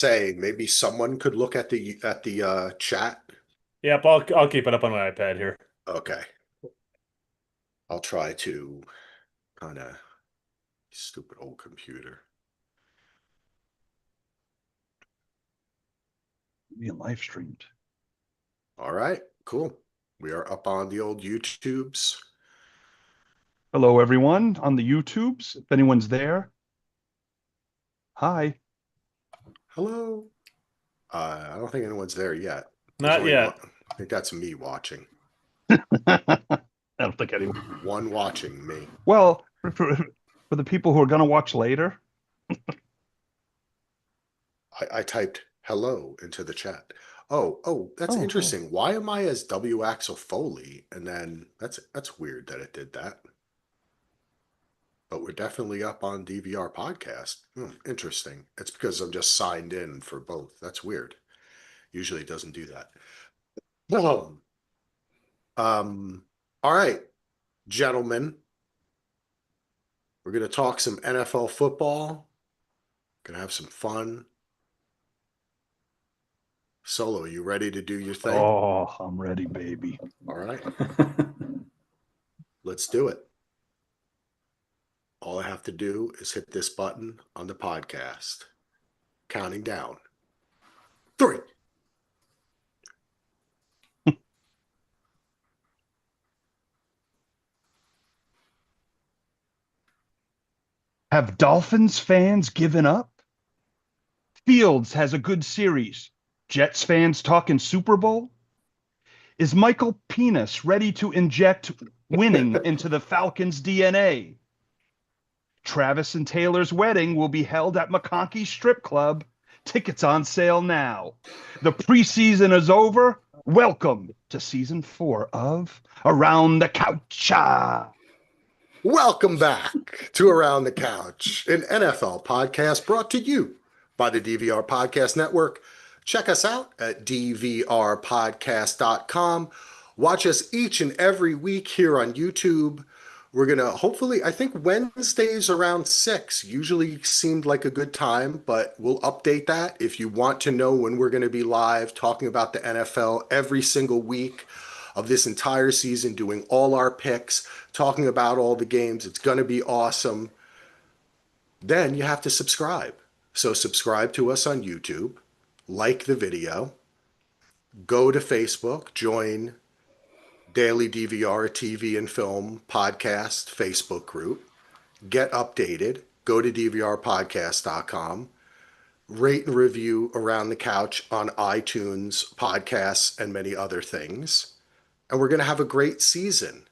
say maybe someone could look at the chat. Yep, I'll keep it up on my iPad here. Okay, I'll try to kind of stupid old computer. Being live streamed. All right, cool. We are up on the old YouTubes. Hello, everyone on the YouTubes. If anyone's there, hi. Hello. I don't think anyone's there yet. There's Not only one. yet. I think that's me watching. I don't think anyone. One watching me. Well, for the people who are going to watch later, I typed hello into the chat. Oh, that's oh, interesting. Why am I as W Axel Foley? And then that's weird that it did that. But we're definitely up on DVR podcast. Interesting. It's because I'm just signed in for both. That's weird. Usually it doesn't do that. All right, gentlemen. We're going to talk some NFL football. Going to have some fun. Solo, you ready to do your thing? oh, I'm ready, baby. All right. Let's do it. All I have to do is hit this button on the podcast. Counting down. 3. Have Dolphins fans given up? Fields has a good series. Jets fans talking Super Bowl? Is Michael Penis ready to inject winning into the Falcons' DNA? Travis and Taylor's wedding will be held at McConkey Strip Club. Tickets on sale now. The preseason is over. Welcome to season 4 of Around the Couch. Welcome back to Around the Couch, an NFL podcast brought to you by the DVR Podcast Network. Check us out at dvrpodcast.com. Watch us each and every week here on YouTube. We're going to hopefully, I think Wednesdays around 6 usually seemed like a good time, but we'll update that. If you want to know when we're going to be live talking about the NFL every single week of this entire season, doing all our picks, talking about all the games, it's going to be awesome. Then you have to subscribe. So subscribe to us on YouTube, like the video, go to Facebook, join Daily DVR TV and Film Podcast Facebook group, get updated, go to dvrpodcast.com, rate and review Around the Couch on iTunes, podcasts, and many other things. And we're going to have a great season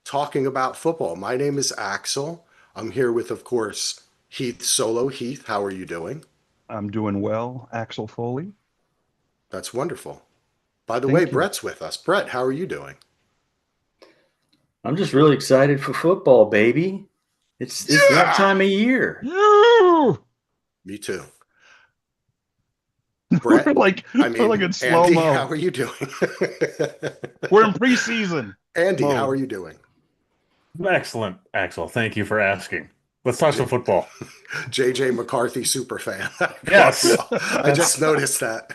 talking about football. My name is Axel. I'm here with, of course, Heath Solo. Heath, how are you doing? I'm doing well, Axel Foley. That's wonderful. By the Thank way, you. Brett's with us. Brett, how are you doing? I'm just really excited for football, baby. It's that time of year. Me too. We're Brett, like I mean, in Andy, slow-mo. how are you doing? We're in preseason. Andy, mode. how are you doing? Excellent, Axel. Thank you for asking. Let's talk some football. JJ McCarthy superfan. Yes. I just noticed that.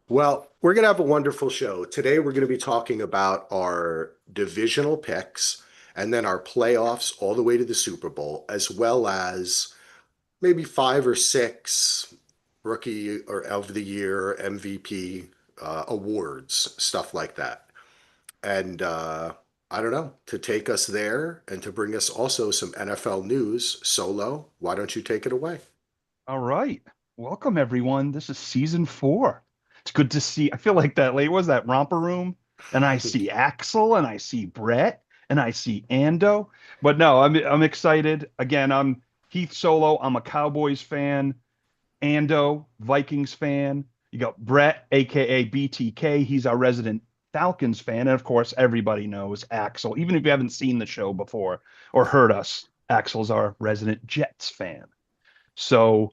Well, we're going to have a wonderful show. Today, we're going to be talking about our divisional picks and then our playoffs all the way to the Super Bowl, as well as maybe 5 or 6 rookie or of the year MVP awards, stuff like that. And I don't know, to take us there and to bring us also some NFL news, Solo, why don't you take it away? All right. Welcome, everyone. This is season 4. It's good to see. I feel like that late was that romper room, and I see Axel, and I see Brett, and I see Ando. But no, I'm excited. Again, I'm Heath Solo. I'm a Cowboys fan. Ando, Vikings fan. You got Brett, aka BTK. He's our resident Falcons fan, and of course, everybody knows Axel. Even if you haven't seen the show before or heard us, Axel's our resident Jets fan. So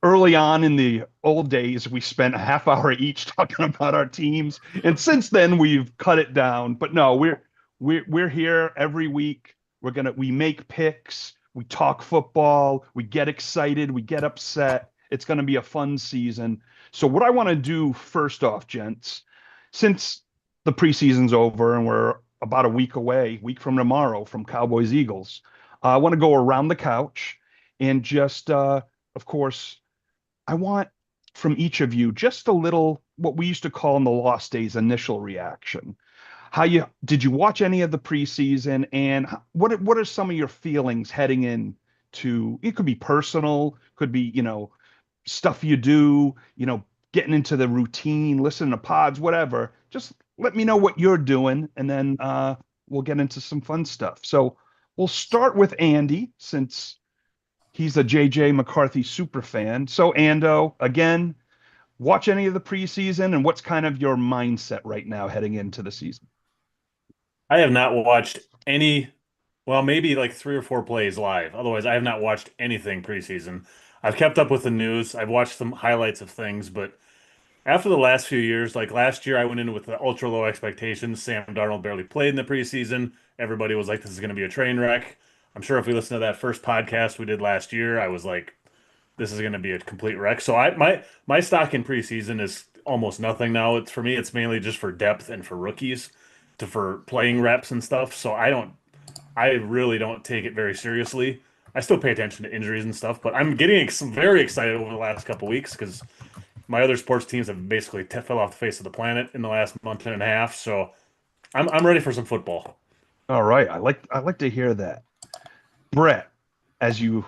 early on in the old days, we spent a half hour each talking about our teams, and since then we've cut it down. But no, we're here every week. We make picks, we talk football, we get excited, we get upset, It's going to be a fun season. So what I want to do first off, gents, since the preseason's over and we're about a week away, week from tomorrow, from Cowboys Eagles, I want to go around the couch and just, of course, I want from each of you just a little what we used to call in the Lost Days initial reaction. How you did you watch any of the preseason, and what are some of your feelings heading in to it? Could be personal, could be, stuff you do, getting into the routine, listening to pods, whatever. Just let me know what you're doing, and then we'll get into some fun stuff. So we'll start with Andy, since he's a JJ McCarthy super fan. So Ando, again, watch any of the preseason, and what's kind of your mindset right now heading into the season? I have not watched any, well, maybe like 3 or 4 plays live. Otherwise, I have not watched anything preseason. I've kept up with the news. I've watched some highlights of things, but after the last few years, like last year, I went in with the ultra low expectations. Sam Darnold barely played in the preseason. Everybody was like, this is going to be a train wreck. I'm sure if we listen to that first podcast we did last year, I was like, this is going to be a complete wreck. So my stock in preseason is almost nothing now. It's for me, it's mainly just for depth and for rookies for playing reps and stuff. So I really don't take it very seriously. I still pay attention to injuries and stuff, but I'm getting very excited over the last couple weeks because my other sports teams have basically fell off the face of the planet in the last month and a half. So I'm ready for some football. All right, I like to hear that. Brett, as you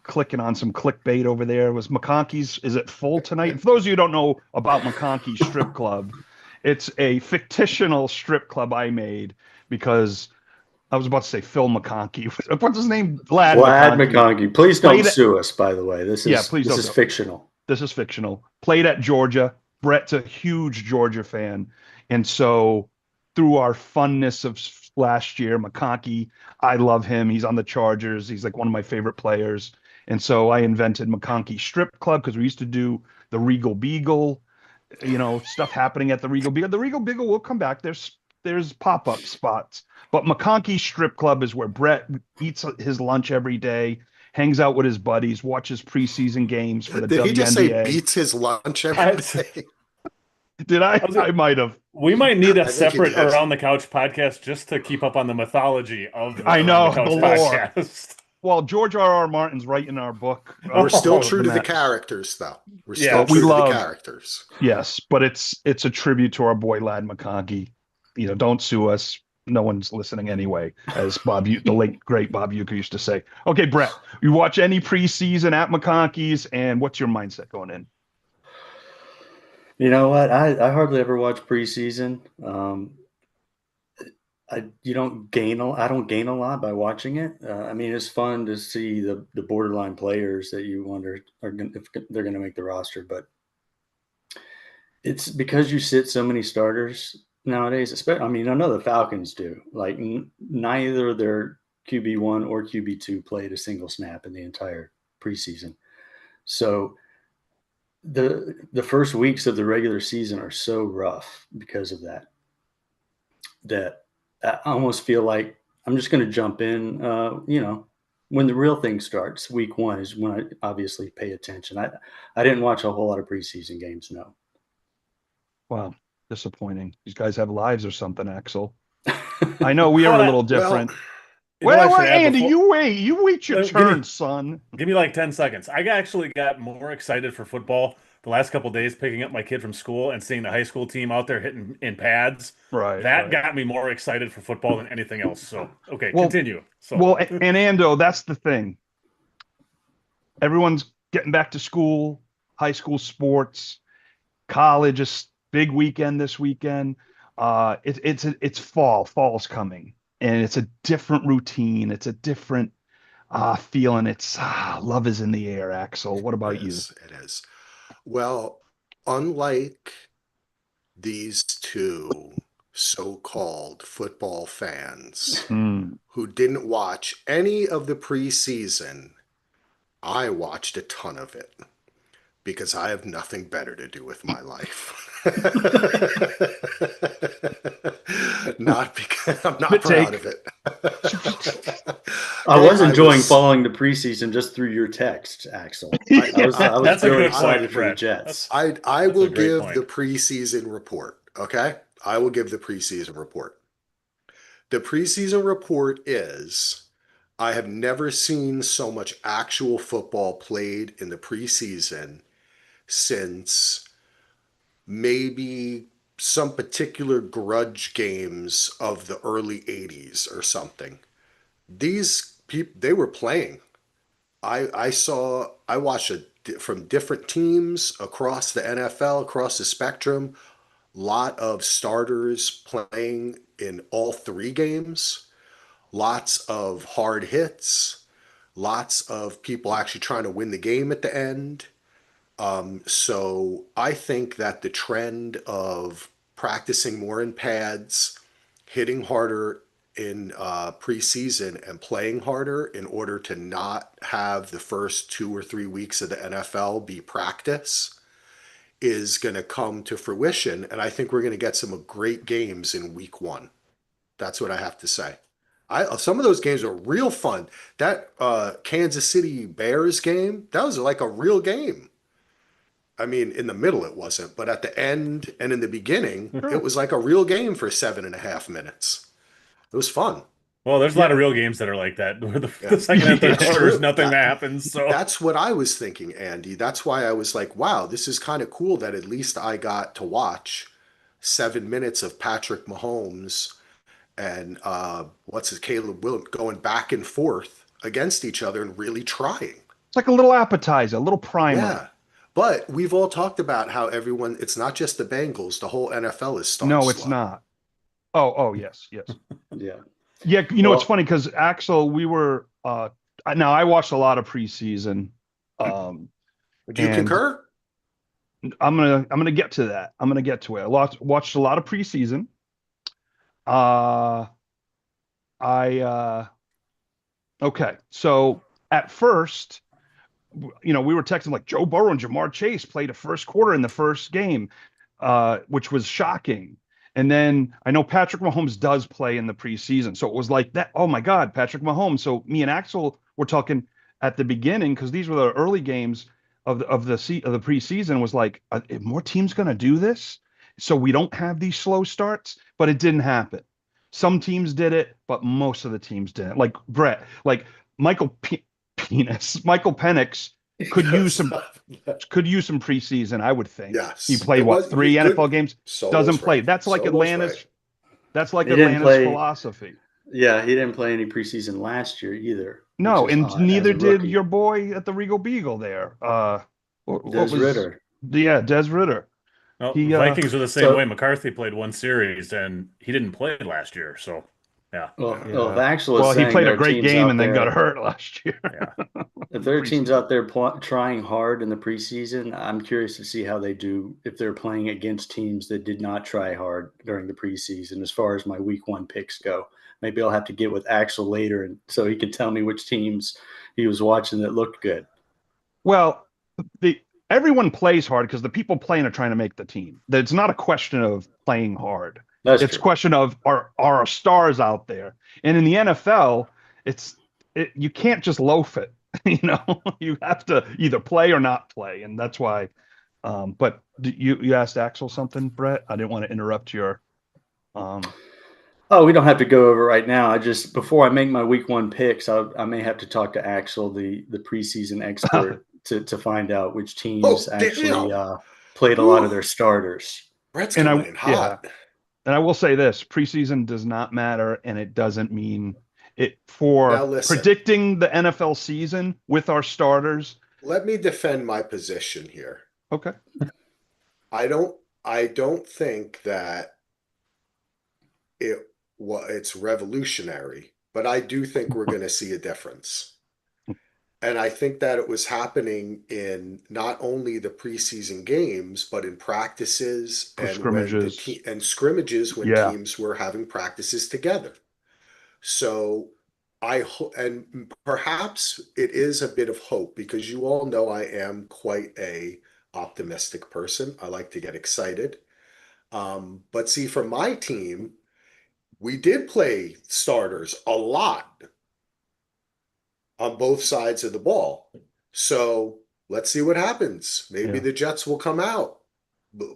clicking on some clickbait over there, was McConkey's, is it full tonight? For those of you who don't know about McConkey's Strip Club, it's a fictional strip club I made because I was about to say Phil McConkey. What's his name? Vlad McConkey. Please don't sue us, by the way. This is fictional. This is fictional. Played at Georgia. Brett's a huge Georgia fan. And so through our funness of last year, McConkey, I love him. He's on the Chargers. He's like one of my favorite players. And so I invented McConkey Strip Club because we used to do the Regal Beagle, stuff happening at the Regal Beagle. The Regal Beagle will come back. There's pop-up spots. But McConkey Strip Club is where Brett eats his lunch every day, hangs out with his buddies, watches preseason games for the WNBA. Did he just say beats his lunch every day? Did I? I might have. We might need a separate Around the Couch podcast just to keep up on the mythology of the I know, Around the Couch the lore. podcast. Well, George R.R. Martin's writing our book. We're still true to the characters, though. We're still true to the characters. Yes, but it's a tribute to our boy Lad McConkey. Don't sue us. No one's listening anyway, as the late great Bob Uecker used to say. Okay, Brett, you watch any preseason at McConkey's, and what's your mindset going in? You know what? I hardly ever watch preseason. I don't gain a lot by watching it. I mean, it's fun to see the borderline players that you wonder if they're going to make the roster, but it's because you sit so many starters nowadays. Especially, I mean, I know the Falcons do. Like neither their QB1 or QB2 played a single snap in the entire preseason. So the first weeks of the regular season are so rough because of that I almost feel like I'm just going to jump in, when the real thing starts. Week 1 is when I obviously pay attention. I didn't watch a whole lot of preseason games, no. Wow, disappointing. These guys have lives or something, Axel. I know we are a little different. Well, Andy, you wait your turn, son. Give me like 10 seconds. I actually got more excited for football the last couple of days picking up my kid from school and seeing the high school team out there hitting in pads. Right. That got me more excited for football than anything else. So, okay, continue. And Ando, that's the thing. Everyone's getting back to school, high school sports, college is big weekend this weekend. It's fall. Fall's coming. And it's a different routine. It's a different feeling. It's love is in the air, Axel. What about you? It is. Well, unlike these two so-called football fans who didn't watch any of the preseason, I watched a ton of it because I have nothing better to do with my life. Not because I'm not Spit proud take. of it. I Hey, was enjoying following the preseason just through your text, Axel. I was That's a really good excited point, for the Brett. Jets. I That's a will great give the point. preseason report. Okay. I will give the preseason report. The preseason report is I have never seen so much actual football played in the preseason since maybe some particular grudge games of the early 80s or something. These people, they were playing. I watched from different teams across the NFL, across the spectrum, lot of starters playing in all three games, lots of hard hits, lots of people actually trying to win the game at the end. So I think that the trend of practicing more in pads, hitting harder in preseason, and playing harder in order to not have the first 2 or 3 weeks of the NFL be practice is going to come to fruition. And I think we're going to get some great games in week one. That's what I have to say. Some of those games are real fun. That Kansas City Bears game, that was like a real game. I mean, in the middle it wasn't, but at the end and in the beginning, it Sure. was like a real game for 7.5 minutes. It was fun. Well, there's a lot Yeah. of real games that are like that, where the Yeah, second and third Yeah. quarter is true. nothing that happens. So That's what I was thinking, Andy. That's why I was like, wow, this is kind of cool that at least I got to watch 7 minutes of Patrick Mahomes and what's his Caleb Williams going back and forth against each other and really trying. It's like a little appetizer, a little primer. Yeah. But we've all talked about how it's not just the Bengals, the whole NFL is starting No, it's slow. not. Oh, yes, yes. Yeah. Yeah, it's Well, funny because Axel, we were now I watched a lot of preseason. Um Would you and concur? I'm gonna get to that. I'm gonna get to it. Watched a lot of preseason. Uh I okay. So at first, we were texting like Joe Burrow and Jamar Chase played a first quarter in the first game, which was shocking. And then I know Patrick Mahomes does play in the preseason. So it was like that. Oh my God, Patrick Mahomes. So me and Axel were talking at the beginning because these were the early games of the preseason. Was like, are more teams going to do this? So we don't have these slow starts, but it didn't happen. Some teams did it, but most of the teams didn't. Like Brett, like Michael Michael Penix could use Yes. some preseason, I would think. He Yes. played It what, was he three good. NFL games? Doesn't Solo's play. right. That's like Solo's right. he didn't Atlanta's play. philosophy. Yeah, he didn't play any preseason last year either, which No, is and odd as neither a did rookie. your boy at the Regal Beagle there. What Des was Ritter. Des Ritter. well, He Vikings are the same way. So, McCarthy played one series and he didn't play last year. So yeah, Yeah. well, if Yeah. Axel is Well, he saying played a there are great teams game out and then got there, hurt last year. yeah. if there are teams Preseason. out there trying hard in the preseason, I'm curious to see how they do if they're playing against teams that did not try hard during the preseason. As far as my week one picks go, maybe I'll have to get with Axel later, and so he can tell me which teams he was watching that looked good. Well, the everyone plays hard because the people playing are trying to make the team. It's not a question of playing hard. That's It's a true. question of are stars out there. And in the NFL, you can't just loaf it. You have to either play or not play, and that's why. But you asked Axel something, Brett. I didn't want to interrupt your. Um, Oh, we don't have to go over right now. I just before I make my week one picks, I may have to talk to Axel, the preseason expert, to find out which teams Oh, actually damn. played a lot of Whew. their starters. Brett's and coming I in yeah, hot. and I will say this: preseason does not matter, and it doesn't mean it Now for listen, predicting the NFL season with our starters. let me defend my position here. Okay, I don't think that it's revolutionary, but I do think we're going to see a difference. And I think that it was happening in not only the preseason games, but in practices for and when scrimmages, and scrimmages when yeah, teams were having practices together. So and perhaps it is a bit of hope because you all know I am quite a optimistic person. I like to get excited. But see, for my team, we did play starters a lot on both sides of the ball. So let's see what happens. Maybe Yeah. the Jets will come out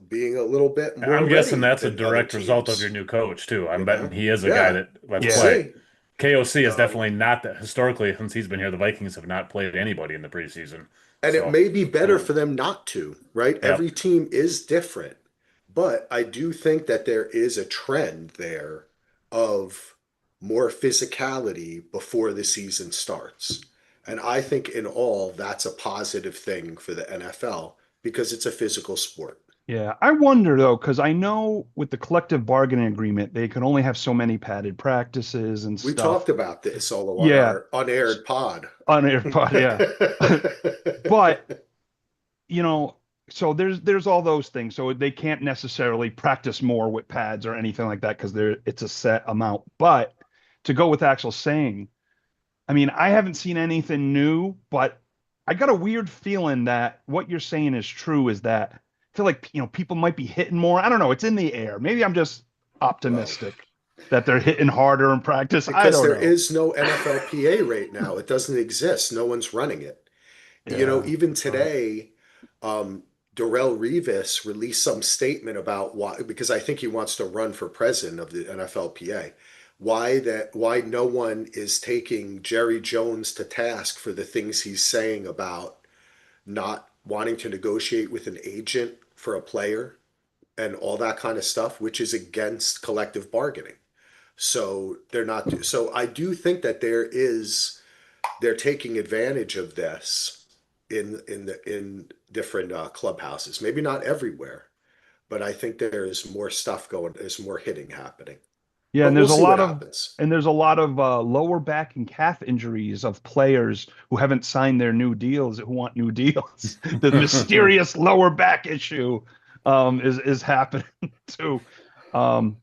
being a little bit more I'm guessing ready that's a than other direct result of your teams. new coach too. I'm You betting know? he is a guy Yeah, that let's we'll Yeah. play. see. KOC is Um, definitely not that historically since he's been here. The Vikings have not played anybody in the preseason. and it So, may be better um, for them not to, right? yep. Every team is different. But I do think that there is a trend there of more physicality before the season starts. And I think in all, that's a positive thing for the NFL because it's a physical sport. Yeah. I wonder though, because I know with the collective bargaining agreement, they can only have so many padded practices and We talked stuff. about this all on Yeah. our unaired pod. On AirPod, yeah. But you know, so there's all those things. So they can't necessarily practice more with pads or anything like that because it's a set amount. But to go with Axel saying, I mean, I haven't seen anything new, but I got a weird feeling that what you're saying is true, is that I feel like people might be hitting more. I don't know, it's in the air. Maybe I'm just Well, optimistic that they're hitting harder in practice. I because don't there know. is no NFLPA right now. It doesn't exist. No one's running it. Yeah. Even Right. today, Darrell Revis released some statement about why, because I think he wants to run for president of the NFLPA, why no one is taking Jerry Jones to task for the things he's saying about not wanting to negotiate with an agent for a player and all that kind of stuff, which is against collective bargaining. So they're not. So I do think that they're taking advantage of this in different clubhouses. Maybe not everywhere, but I think there's more stuff going. There's more hitting happening. Yeah, and But we'll there's a see what lot of happens. lower back and calf injuries of players who haven't signed their new deals who want new deals. The mysterious lower back issue is happening too. Um,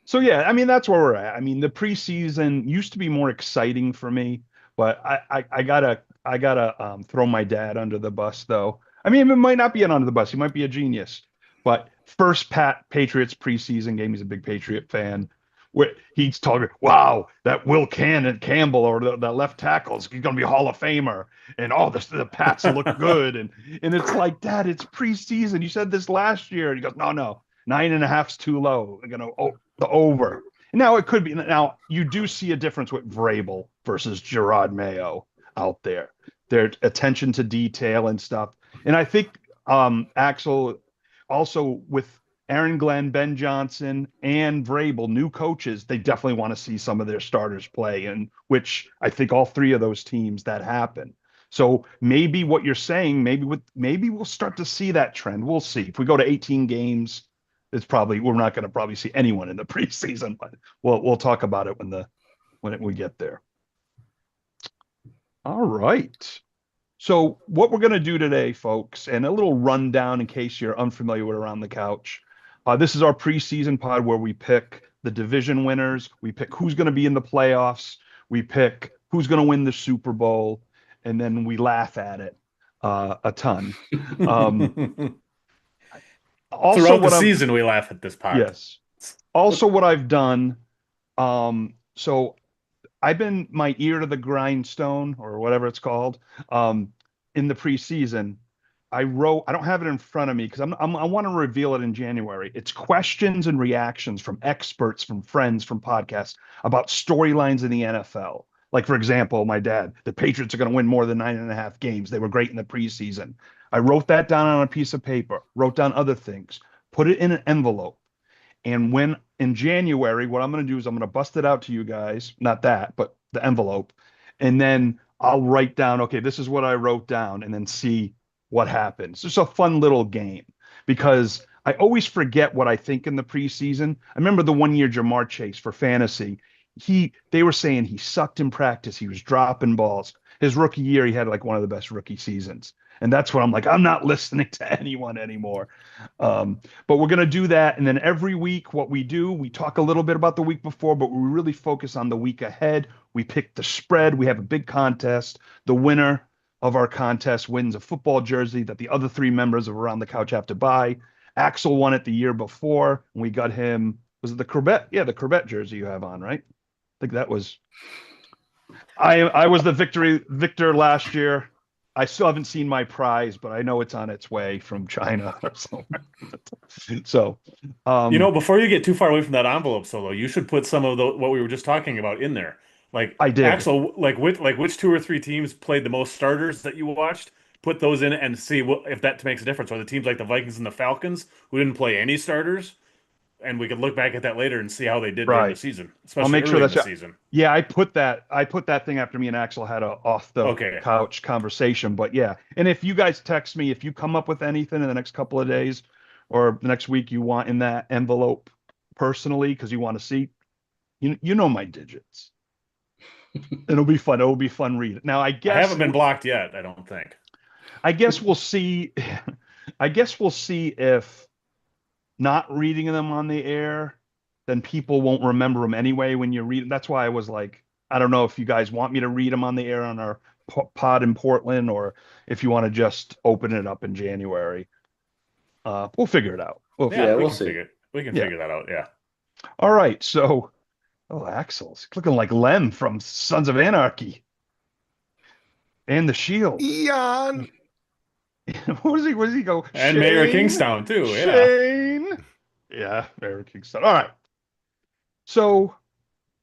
so yeah, I mean that's where we're at. I mean the preseason used to be more exciting for me, but I gotta throw my dad under the bus though. I mean it might not be an under the bus. He might be a genius, but first Patriots preseason game. He's a big Patriot fan where he's talking, wow, that Will Cannon Campbell or that left tackle is going to be a Hall of Famer, and oh, the Pats look good, and it's like, Dad, it's preseason. You said this last year, and he goes, no, no, 9.5's too low. They're going to the over. Now it could be. Now you do see a difference with Vrabel versus Gerard Mayo out there. Their attention to detail and stuff, and I think Axel also with Aaron Glenn, Ben Johnson, and Vrabel, new coaches, they definitely want to see some of their starters play, and which I think all three of those teams that happen. So maybe what you're saying, maybe we'll start to see that trend. We'll see. If we go to 18 games, it's probably we're not going to probably see anyone in the preseason, but we'll talk about it we get there. All right. So what we're going to do today, folks, and a little rundown in case you're unfamiliar with Around the Couch. This is our preseason pod where we pick the division winners. We pick who's going to be in the playoffs. We pick who's going to win the Super Bowl, and then we laugh at it a ton. Um, also, Throughout the what I'm season, we laugh at this pod. yes. Also, what I've done. So I've been my ear to the grindstone or whatever it's called. In the preseason, I don't have it in front of me because I want to reveal it in January. It's questions and reactions from experts, from friends, from podcasts about storylines in the NFL. Like, for example, my dad, the Patriots are going to win more than 9.5 games. They were great in the preseason. I wrote that down on a piece of paper, wrote down other things, put it in an envelope. And when in January, what I'm going to do is I'm going to bust it out to you guys, not that, but the envelope. And then I'll write down, okay, this is what I wrote down, and then see what happens. It's a fun little game because I always forget what I think in the preseason. I remember the 1 year Jamar Chase for fantasy. They were saying he sucked in practice. He was dropping balls. His rookie year, he had like one of the best rookie seasons. And that's when I'm like, I'm not listening to anyone anymore. But we're going to do that. And then every week, what we do, we talk a little bit about the week before, but we really focus on the week ahead. We pick the spread. We have a big contest. The winner of our contest wins a football jersey that the other three members of Around the Couch have to buy. Axel won it the year before, and we got him Was it the Corbett? Yeah, the Corbett jersey you have on, right? I think that was. I was the victor last year. I still haven't seen my prize, but I know it's on its way from China or somewhere. So, Before you get too far away from that envelope solo, you should put some of the what we were just talking about in there. Like I did. Axel, which two or three teams played the most starters that you watched? Put those in and see if that makes a difference. Or the teams like the Vikings and the Falcons who didn't play any starters, and we could look back at that later and see how they did during the Right. season, I'll especially make sure early in that's the season. yeah, I put that thing after me and Axel had a off the Okay. couch conversation. But yeah. And if you guys text me, if you come up with anything in the next couple of days or the next week you want in that envelope personally, because you want to see, you know my digits. It'll be fun. It'll be fun read. Now I haven't been blocked yet, I don't think. I guess we'll see. I guess we'll see if not reading them on the air, then people won't remember them anyway when you read them. That's why I was like, I don't know if you guys want me to read them on the air on our pod in Portland or if you want to just open it up in January. We'll figure it out. Yeah, we'll see. We can Yeah. figure that out. Yeah. All right. So, Axel's looking like Lem from Sons of Anarchy and the Shield. Eon. What does he go? And Mayor Shane? Kingstown too. Yeah. Shane. Yeah, Mayor Kingstown. All right. So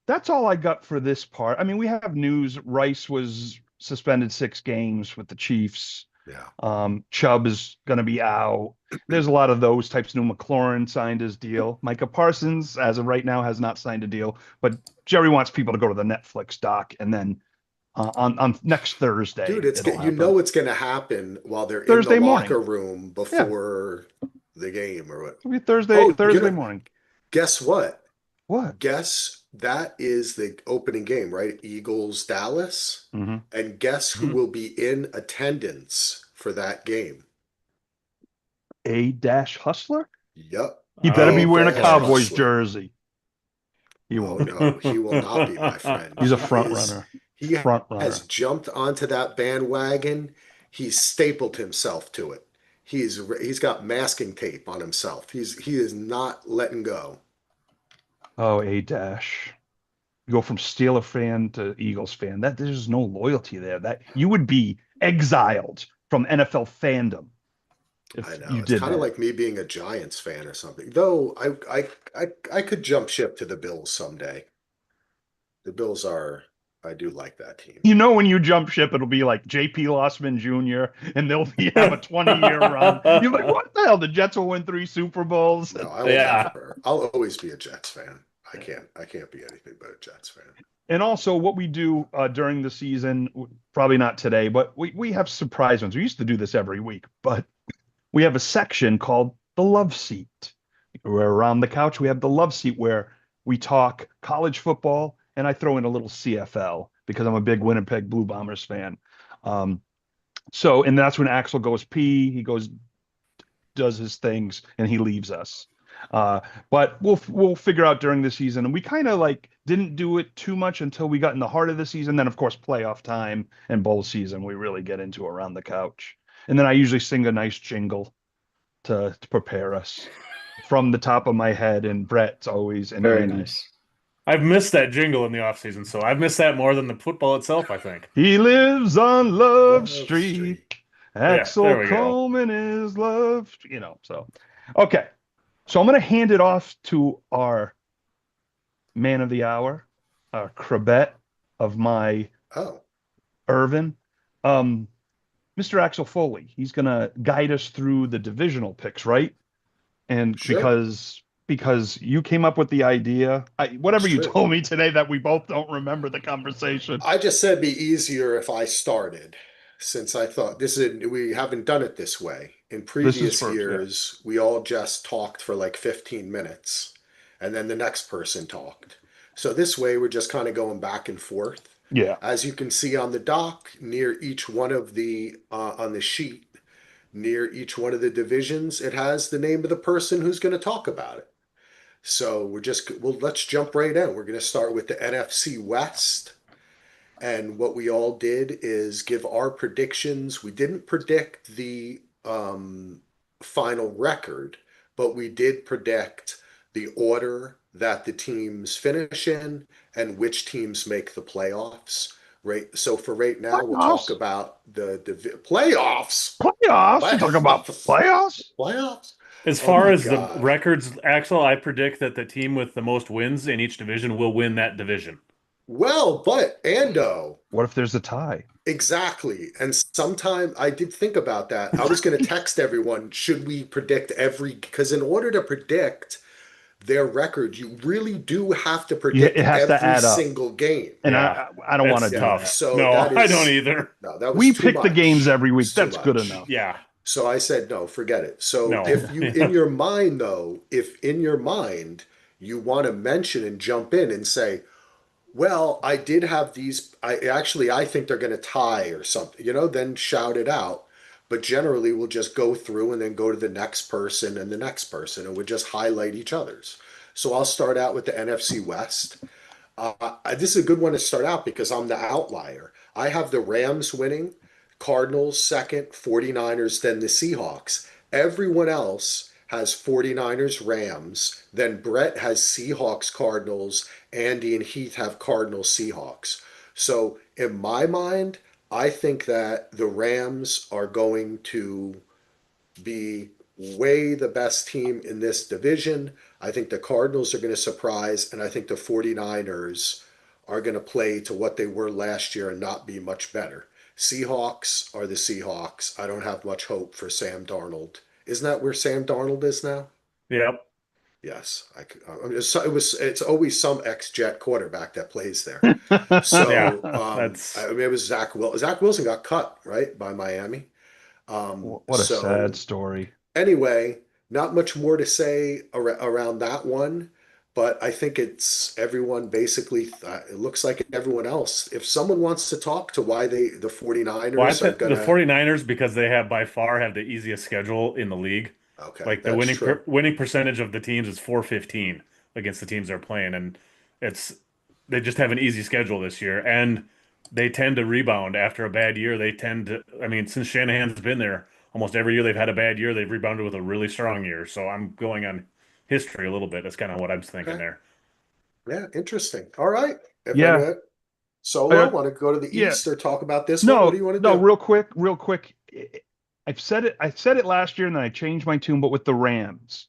that's all I got for this part. I mean, we have news. Rice was suspended 6 games with the Chiefs. Yeah. Chubb is going to be out. There's a lot of those types. New McLaurin signed his deal. Micah Parsons, as of right now, has not signed a deal. But Jerry wants people to go to the Netflix doc, and then on next Thursday, Dude, it'll you happen. know it's going to happen while they're in Thursday the morning. locker room before the game or what. It'll be Thursday Oh, morning. Guess what? What? Guess that is the opening game, right? Eagles, Dallas. Mm-hmm. And guess who will be in attendance for that game? A-Hustler? Yep. He better be Oh, wearing a Dash Cowboys Hustler. jersey. He Oh won't. no, he will not be, my friend. He's a He front is- runner. He Front runner. has jumped onto that bandwagon. He's stapled himself to it. He's got masking tape on himself. He is not letting go. Oh, A-Dash. You go from Steeler fan to Eagles fan. That there's no loyalty there. That you would be exiled from NFL fandom if I know. you It's did kind of that. like me being a Giants fan or something. Though I could jump ship to the Bills someday. The Bills I do like that team. You know, when you jump ship, it'll be like J.P. Lossman Jr. and they'll have a 20-year run. You're like, what the hell? The Jets will win 3 Super Bowls. No, I will Yeah. never. I'll always be a Jets fan. I can't be anything but a Jets fan. And also, what we do during the season, probably not today, but we have surprise ones. We used to do this every week, but we have a section called the Love Seat. Where around the couch, we have the Love Seat where we talk college football, and I throw in a little CFL because I'm a big Winnipeg Blue Bombers fan. And that's when Axel goes pee, he goes, does his things, and he leaves us. But we'll figure out during the season, and we kind of like didn't do it too much until we got in the heart of the season. Then, of course, playoff time and bowl season, we really get into around the couch. And then I usually sing a nice jingle to prepare us from the top of my head, and Brett's always and Very Andy. nice. I've missed that jingle in the offseason, so I've missed that more than the football itself, I think. He lives on Love Street. Axel there we go. Coleman is love, so. Okay. So I'm going to hand it off to our man of the hour, our Crabette of my Oh, Irvin, Mr. Axel Foley. He's going to guide us through the divisional picks, right? And sure. because you came up with the idea, whatever you Sure. told me today that we both don't remember the conversation. I just said it'd be easier if I started, since I thought we haven't done it this way. In previous first, yeah. years, we all just talked for like 15 minutes, and then the next person talked. So this way, we're just kind of going back and forth. Yeah. As you can see on the dock, near each one of the on the sheet, near each one of the divisions, it has the name of the person who's going to talk about it. So let's jump right in. We're going to start with the NFC West. And what we all did is give our predictions. We didn't predict the final record, but we did predict the order that the teams finish in and which teams make the playoffs. Right. So for right now, we'll talk Playoffs. about the playoffs. Playoffs. You talking about Playoffs. playoffs? Playoffs. As Oh far my as the God. records, Axel, I predict that the team with the most wins in each division will win that division. Well, but Ando, What if there's a tie? exactly. And sometime I did think about that. I was going to text everyone, should we predict every, because in order to predict their record, you really do have to It predict has to every add up, single game. and Yeah, I don't want to it's do Yeah. that. tough. So No, that I don't is, either. no, that was We too pick the games much. every week. It's too That's good much. enough. Yeah, So I said, no, forget it. So no. if you, in your mind, though, if in your mind you want to mention and jump in and say, well, I did have these, I think they're going to tie or something, then shout it out. But generally, we'll just go through and then go to the next person and the next person, and we'll just highlight each other's. So I'll start out with the NFC West. This is a good one to start out because I'm the outlier. I have the Rams winning, Cardinals second, 49ers, then the Seahawks. Everyone else has 49ers, Rams. Then Brett has Seahawks, Cardinals. Andy and Heath have Cardinals, Seahawks. So in my mind, I think that the Rams are going to be way the best team in this division. I think the Cardinals are going to surprise, and I think the 49ers are going to play to what they were last year and not be much better. Seahawks are the Seahawks. I don't have much hope for Sam Darnold. Isn't that where Sam Darnold is now? Yep. Yes, it's always some ex-Jet quarterback that plays there. Yeah. So That's I mean, it was Zach Wilson. Zach Wilson got cut, right, by Miami. What a sad So story. anyway, not much more to say around that one, but I think it's everyone basically, it looks like everyone else. If someone wants to talk to why the well, I 49ers are think the gonna, 49ers because they have by far have the easiest schedule in the league. okay, Like the that's true. winning percentage of the teams is 415 against the teams they're playing, and it's they just have an easy schedule this year, and they tend to rebound after a bad year. They tend to, I mean, since Shanahan's been there, almost every year they've had a bad year, they've rebounded with a really strong year. So I'm going on history a little bit. That's kind of what I'm thinking Okay. there. Yeah, interesting. All right. If Yeah. any Solo Uh, want to go to the yeah. East or talk about this one? What do No, you want to no, do? real quick. I said it last year and then I changed my tune, but with the Rams,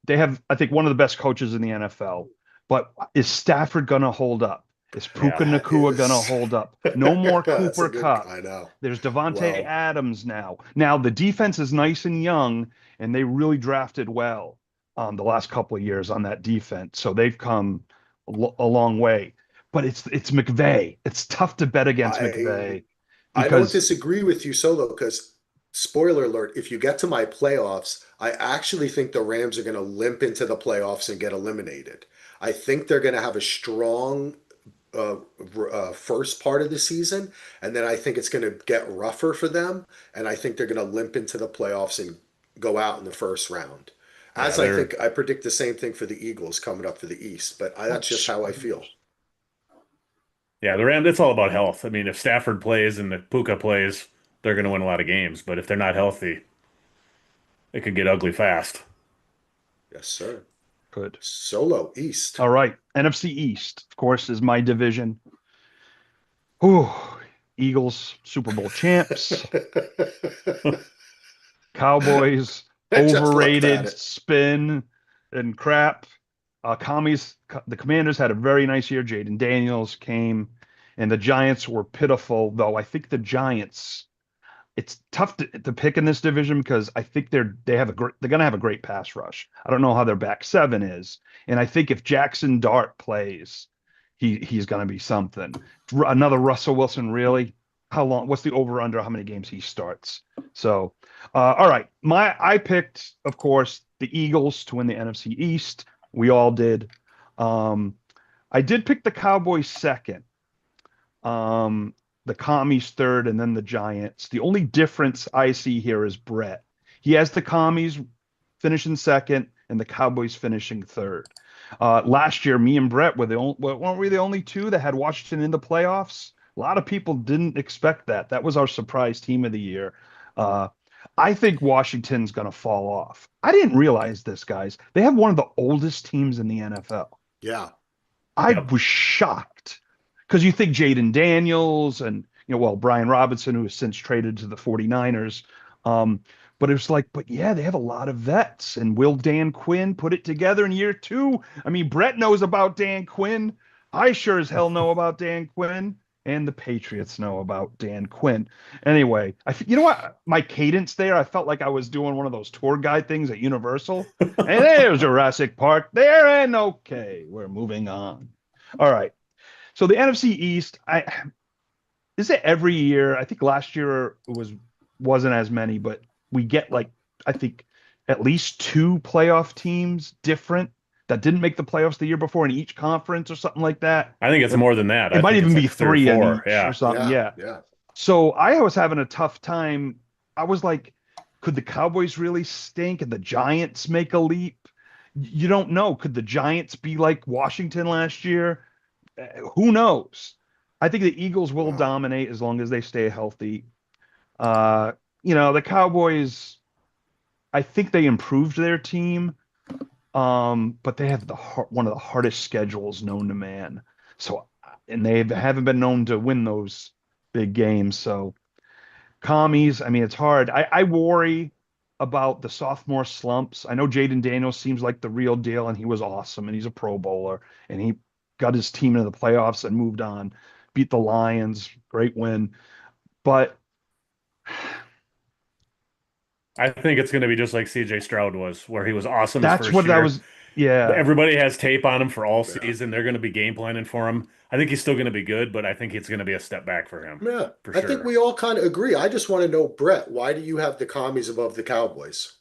they have, I think, one of the best coaches in the NFL. But is Stafford going to hold up? Is Puka Yeah. That Nakua going to is, hold up? No more that's a Cooper good, Cup. I know. There's Devontae Well, Adams now. Now the defense is nice and young, and they really drafted well the last couple of years on that defense. So they've come a long way. But it's McVay. It's tough to bet against I McVay I don't because disagree with you, Solo, because spoiler alert, if you get to my playoffs, I actually think the Rams are going to limp into the playoffs and get eliminated. I think they're going to have a strong uh, first part of the season, and then I think it's going to get rougher for them, and I think they're going to limp into the playoffs and go out in the first round. Yeah, As I they're think, I predict the same thing for the Eagles coming up for the East, but that's just how I feel. yeah, the Rams, it's all about health. I mean, if Stafford plays and the Puka plays, they're going to win a lot of games. But if they're not healthy, it could get ugly fast. Yes, sir. good. Solo East. All right. NFC East, of course, is my division. Ooh, Eagles, Super Bowl champs. Cowboys, I just looked at overrated it. spin and crap. The Commanders had a very nice year. Jaden Daniels came, and the Giants were pitiful, though. I think the Giants, it's tough to pick in this division because I think they're going to have a great pass rush. I don't know how their back seven is, and I think if Jackson Dart plays, he's going to be something. Another Russell Wilson, really? How long? What's the over under? How many games he starts? So, all right. I picked, of course, the Eagles to win the NFC East. We all did. Um, I did pick the Cowboys second. The Commies third, and then the Giants. The only difference I see here is Brett. He has the Commies finishing second and the Cowboys finishing third. Last year, me and Brett weren't we the only two that had Washington in the playoffs? A lot of people didn't expect that. That was our surprise team of the year. Uh, I think Washington's going to fall off. I didn't realize this, guys. They have one of the oldest teams in the NFL. Yeah. I Yep. was shocked because you think Jaden Daniels and, Brian Robinson, who has since traded to the 49ers. Um, but it was like, but yeah, they have a lot of vets. And will Dan Quinn put it together in year two? I mean, Brett knows about Dan Quinn. I sure as hell know about Dan Quinn. And the Patriots know about Dan Quinn. Anyway, you know what? My cadence there, I felt like I was doing one of those tour guide things at Universal. And there's Jurassic Park there, and okay, we're moving on. All right. So the NFC East, is it every year? I think last year wasn't as many, but we get like I think at least two playoff teams different that didn't make the playoffs the year before in each conference or something like that. I think it's more than that. It I might think even it's be like three or three in four. each or Yeah. something. Yeah. Yeah. Yeah. So I was having a tough time. I was like, could the Cowboys really stink and the Giants make a leap? You don't know. Could the Giants be like Washington last year? Who knows? I think the Eagles will Wow. dominate as long as they stay healthy. Uh, the Cowboys, I think they improved their team, but they have one of the hardest schedules known to man. So, and they haven't been known to win those big games. So, commies, I mean, it's hard. I worry about the sophomore slumps. I know Jaden Daniels seems like the real deal, and he was awesome, and he's a Pro Bowler, and he got his team into the playoffs and moved on, beat the Lions, great win. But I think it's going to be just like CJ Stroud was, where he was awesome his that's first what I year. was. Yeah, Everybody has tape on him for all Yeah. season. They're going to be game planning for him. I think he's still going to be good, but I think it's going to be a step back for him Yeah. for I think sure. we all kind of agree. I just want to know, Brett, why do you have the commies above the Cowboys?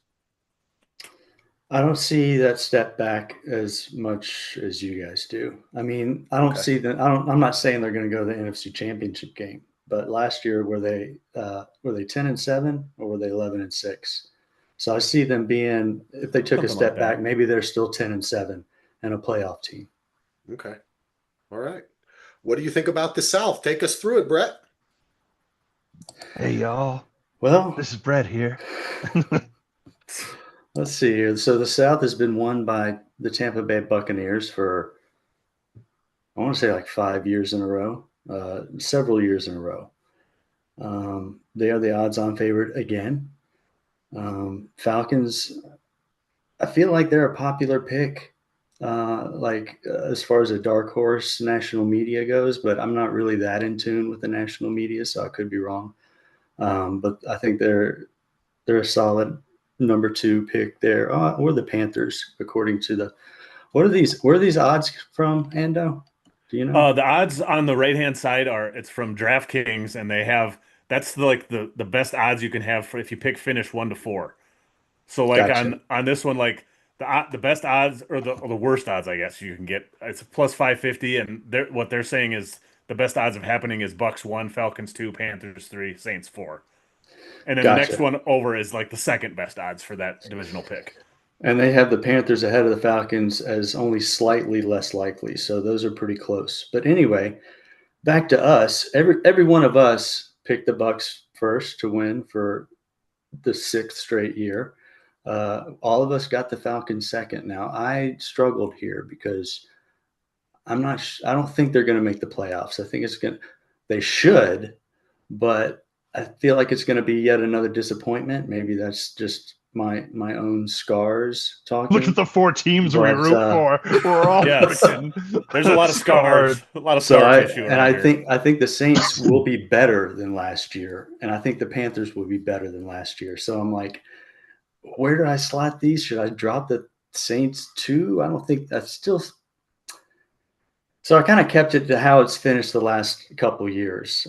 I don't see that step back as much as you guys do. I mean, I don't Okay. see that. I'm not saying they're going to go to the NFC Championship game, but last year were they 10-7 or were they 11-6? So I see them being, if they took a Something like step back, that. maybe they're still 10-7 and a playoff team. Okay. All right. What do you think about the South? Take us through it, Brett. hey y'all, Well, this is Brett here. let's see here. So the South has been won by the Tampa Bay Buccaneers for, I want to say like 5 years in a row, several years in a row. They are the odds-on favorite again. Falcons, I feel like they're a popular pick, as far as a dark horse national media goes, but I'm not really that in tune with the national media, so I could be wrong. But I think they're a solid number two pick there, or the Panthers, according to the. What are these? Where are these odds from, Ando? Do you know? The odds on the right hand side it's from DraftKings, and that's the best odds you can have for if you pick finish 1 to 4. So like Gotcha. on this one, like the best odds or the worst odds, I guess you can get, it's a plus 550, and what they're saying is the best odds of happening is Bucks 1, Falcons 2, Panthers 3, Saints 4, and then the next Gotcha. one over is like the second best odds for that divisional pick. And they have the Panthers ahead of the Falcons as only slightly less likely. So those are pretty close. But anyway, back to us. Every one of us picked the Bucks first to win for the 6th straight year. All of us got the Falcons second. Now I struggled here because I don't think they're going to make the playoffs. I think they should, but I feel like it's going to be yet another disappointment. Maybe that's just my own scars talking. Look at the 4 teams we root for. We're all Yes. freaking There's a lot of scarred. scars, a lot of So scar tissue around I here. think the Saints will be better than last year, and I think the Panthers will be better than last year. So I'm like, where do I slot these? Should I drop the Saints too? I don't think that's still. So I kind of kept it to how it's finished the last couple years.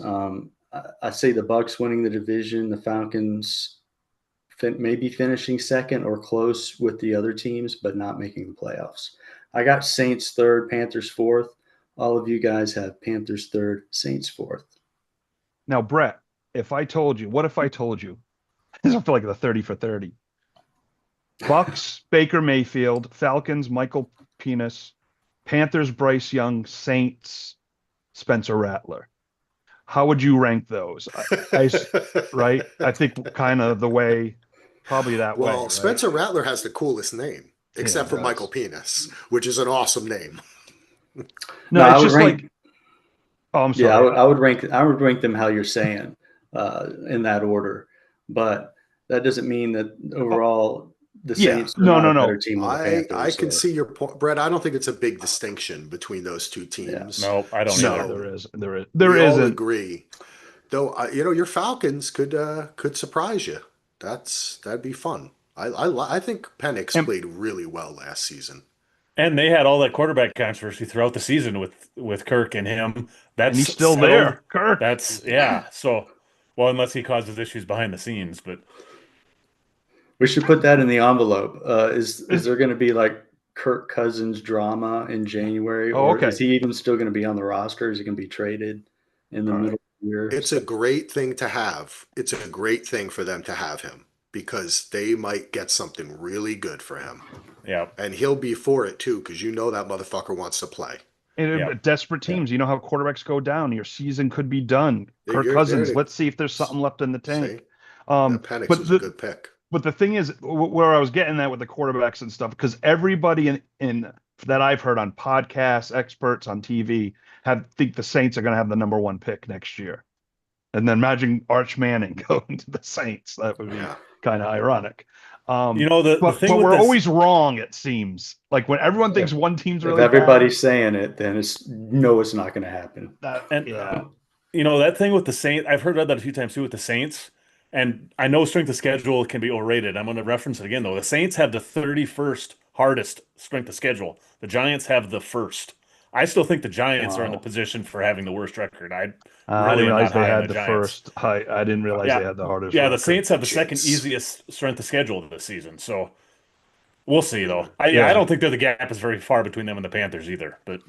I see the Bucks winning the division, the Falcons maybe finishing second or close with the other teams, but not making the playoffs. I got Saints third, Panthers fourth. All of you guys have Panthers third, Saints fourth. Now, Brett, what if I told you, this will feel like the 30 for 30. Bucks, Baker Mayfield, Falcons, Michael Penis, Panthers, Bryce Young, Saints, Spencer Rattler. How would you rank those? Right? I think kind of the way, probably that way, Well, right? Spencer Rattler has the coolest name, Yeah, except it for Michael does. Penis, which is an awesome name. No, No, I it's would just like, rank. oh, I'm Yeah, sorry. I would rank them how you're saying, in that order. But that doesn't mean that Oh, overall the yeah, Saints are no, not no, a better no. team than the I Panthers. can So see your point, Brett. I don't think it's a big distinction between those two yeah, teams. No, I don't No, either. So there is, there we all isn't. agree. Though, your Falcons could surprise you. That'd be fun. I think Penix And played really well last season. And they had all that quarterback controversy throughout the season with Kirk and him. and he's That's still settled. there, Kirk. That's yeah. So, well, unless he causes issues behind the scenes, but we should put that in the envelope. Is there going to be like Kirk Cousins drama in January, Oh, or is okay. he even still going to be on the roster? Is he going to be traded in the All middle right. of the year? It's a great thing to have. It's a great thing for them to have him because they might get something really good for him. yeah, And he'll be for it too, because that motherfucker wants to play. yeah. Desperate Yeah. teams, you know how quarterbacks go down. Your season could be done. Kirk There Cousins. it Let's see if there's something left in the See, tank. that Penix But was a good pick. the thing is, where I was getting at with the quarterbacks and stuff, because everybody in that I've heard on podcasts, experts on TV, think the Saints are going to have the number one pick next year. And then imagine Arch Manning going to the Saints. That would be Yeah. kind of ironic. You know the But thing with we're this, always wrong, it seems. Like when everyone thinks If, one team's if really bad, everybody's saying it, then it's not going to happen. and yeah. that thing with the Saints, I've heard that a few times too with the Saints. And I know strength of schedule can be overrated. I'm going to reference it again though. The Saints have the 31st hardest strength of schedule. The Giants have the first. I still think the Giants are in the Wow. position for having the worst record. I I really didn't am realize not they high on had the the Giants. first. I didn't realize they Yeah, had the hardest yeah. The record. Saints have the second Jinx. easiest strength of schedule this season. So we'll see though. Mm. I Yeah. don't think that the gap is very far between them and the Panthers either. But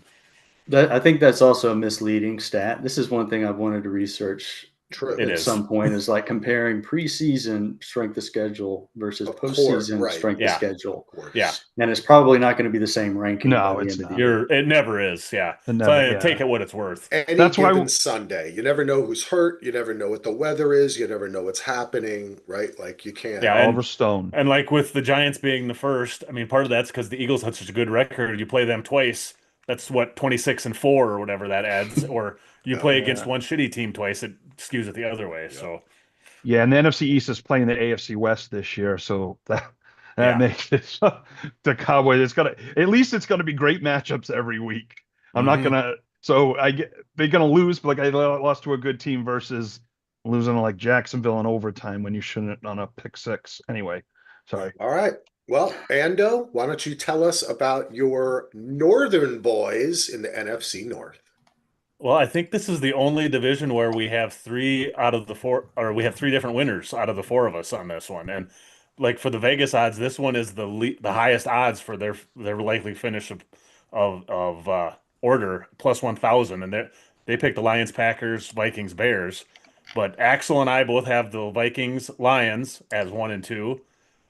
I think that's also a misleading stat. This is one thing I've wanted to research True. it at is. some point, is like comparing preseason strength of schedule versus Of course, postseason right. strength of Yeah, schedule. Of yeah. course. And it's probably not going to be the same ranking by No, the it's end of the not. year. It never is. Yeah. It So never. take Yeah. it what it's worth. Any That's why. given Sunday, you never know who's hurt. You never know what the weather is. You never know what's happening, right? Like you can't. Yeah, Oliver Stone. and like with the Giants being the first, I mean, part of that's because the Eagles had such a good record. You play them twice. That's what 26-4 or whatever that adds. Or you Yeah. play against Yeah. one shitty team twice, it skews it the other way. Yeah. So Yeah, and the NFC East is playing the AFC West this year, so that yeah. makes it the Cowboys. At least it's gonna be great matchups every week. I'm not Hmm. gonna. So they're gonna lose, but like I lost to a good team versus losing to like Jacksonville in overtime when you shouldn't on a pick six. Anyway, sorry. All right. Well, Ando, why don't you tell us about your Northern boys in the NFC North? Well, I think this is the only division where we have three out of the four, or we have three different winners out of the four of us on this one. And like for the Vegas odds, this one is the highest odds for their likely finish of order plus 1,000, and they picked the Lions, Packers, Vikings, Bears. But Axel and I both have the Vikings, Lions as one and two.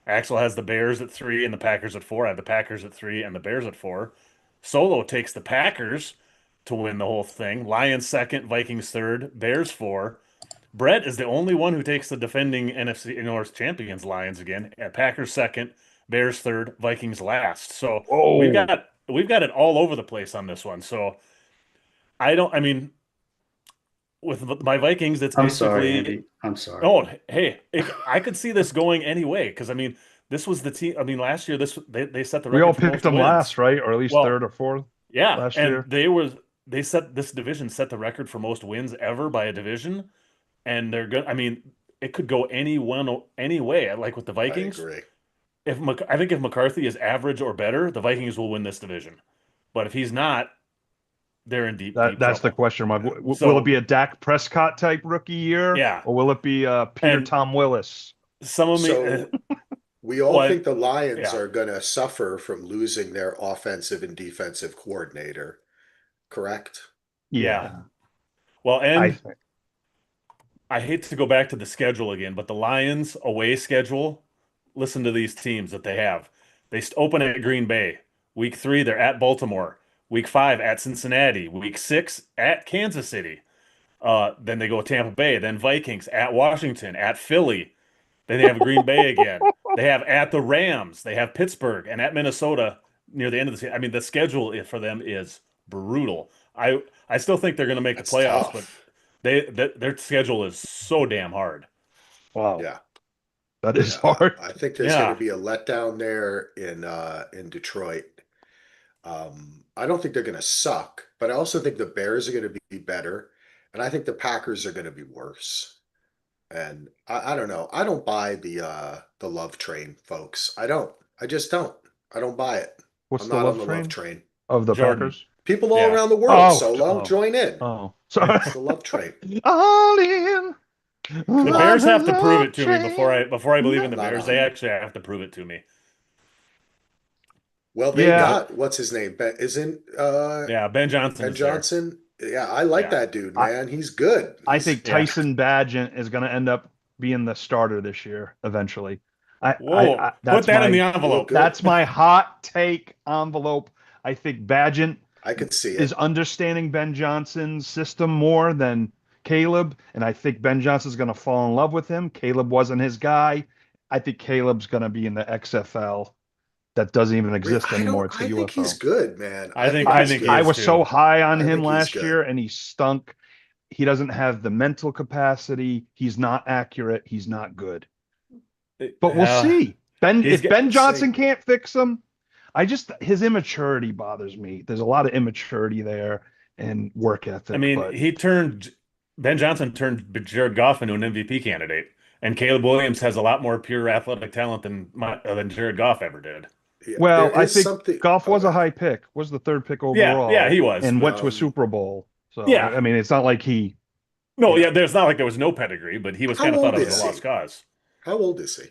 Axel has the Bears at three and the Packers at four. I have the Packers at three and the Bears at four. Solo takes the Packers to win the whole thing. Lions second, Vikings third, Bears four. Brett is the only one who takes the defending NFC North champions, Lions again. At Packers second, Bears third, Vikings last. So we've Oh, got we've got it all over the place on this one. So I don't. I mean, with my Vikings, it's I'm sorry, basically. Andy. I'm sorry. Oh, hey, I could see this going any way because I mean, this was the team. I mean, last year they set the we all record for picked most them wins. last, right? Or at least third Well, or fourth yeah, last and year. they set this division set the record for most wins ever by a division, and they're good. I mean, it could go any way. Like with the I Vikings, agree. I think if McCarthy is average or better, the Vikings will win this division. But if he's not, they're in deep That's the trouble. question mark. Yeah. Will it be So a Dak Prescott type rookie year, yeah, or will it be Peter and Tom Willis? some of me, So we all well, think the Lions yeah, are going to suffer from losing their offensive and defensive coordinator, correct? yeah. Yeah, Well, I and think. I hate to go back to the schedule again, but the Lions away schedule, listen to these teams that they have. They open at Green Bay. Week 3, they're at Baltimore. Week 5 at Cincinnati. Week 6 at Kansas City. Then they go Tampa Bay, then Vikings, at Washington, at Philly. Then they have Green Bay again. They have at the Rams. They have Pittsburgh and at Minnesota near the end of the season. I mean, the schedule for them is brutal. I still think they're going to make the That's playoffs, but tough. their schedule is so damn hard. Wow, Yeah. that is Yeah. hard. I think there's going to Yeah. be a letdown there in Detroit. I don't think they're going to suck, but I also think the Bears are going to be better, and I think the Packers are going to be worse. And I don't know. I don't buy the love train, folks. I don't. I just don't. I don't buy it. What's I'm the not on love the love train train. of the Jordan. Packers? People all Yeah. around the world, Oh, Solo, join in. sorry. It's the love train. All in The Come on Bears on. the have to prove love it to me train. before I believe in No. the Not Bears. They on. actually have to prove it to me. Well, they Yeah, got what's his name? Ben, isn't Yeah, Ben Johnson Ben is there. Johnson? Yeah, I like Yeah. that dude, I man. He's good. I He's think Yeah. Tyson Badgett is going to end up being the starter this year eventually. Whoa. Put That's that in the my he looked envelope. good. hot take envelope. I think Badgett I could see is it. understanding Ben Johnson's system more than Caleb, and I think Ben Johnson's going to fall in love with him. Caleb wasn't his guy. I think Caleb's going to be in the XFL that doesn't even exist I anymore. don't. It's the I think he's UFL. good, man. I I think think I he's think he I good. is was so too. high on I him think he's last year good. and he stunk. He doesn't have the mental capacity. He's not accurate. He's not good. But we'll Uh, see. he's If got, Ben We'll see. Johnson can't fix him, his immaturity bothers me. There's a lot of immaturity there and work I ethic, mean, but Ben Johnson turned Jared Goff into an MVP candidate, and Caleb Williams has a lot more pure athletic talent than Jared Goff ever did. Yeah, there well, I is think something. Goff Oh, was a God. high pick, was the third pick Yeah, overall, he was, and but went to a Um, Super Bowl. So yeah, I mean, it's not like he no, yeah. yeah. There's not like there was no pedigree, but he was How kind of thought old of as a is lost he? cause. How old is he?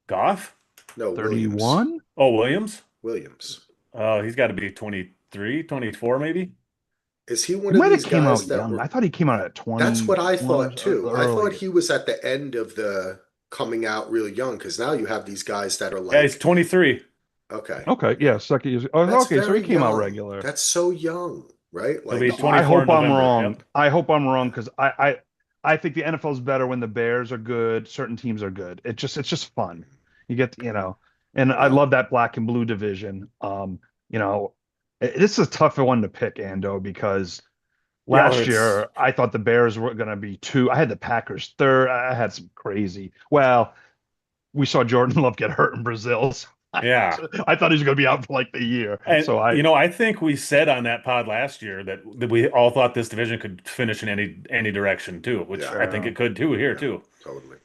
Goff? No, Williams. 31. Oh, Williams? Williams. He's got to be 23, 24, maybe. Is he He one of might have these came out guys that young. I were? thought he came out at That's what I 21 thought too. I thought early. he was at the end of the coming out really young because now you have these guys that are Yeah, he's like, 23. okay, Okay, yeah, second year. Oh, that's okay, so he very came out young. regular. That's so young, right? He'll Like be I 24 in hope I'm November. wrong. Yep. I hope I'm wrong because I think the NFL's better when the Bears are good, certain teams are good. It's just fun. You get, and I yeah. love that black and blue division. This is a tough one to pick, Ando, because Yeah, last year I thought the Bears were going to be two. I had the Packers third. I had some crazy. Well, we saw Jordan Love get hurt in Brazil. So yeah. I thought he was going to be out for like the year. And So I think we said on that pod last year that we all thought this division could finish in any direction too, which Yeah, I think uh, it could too here yeah, too. totally.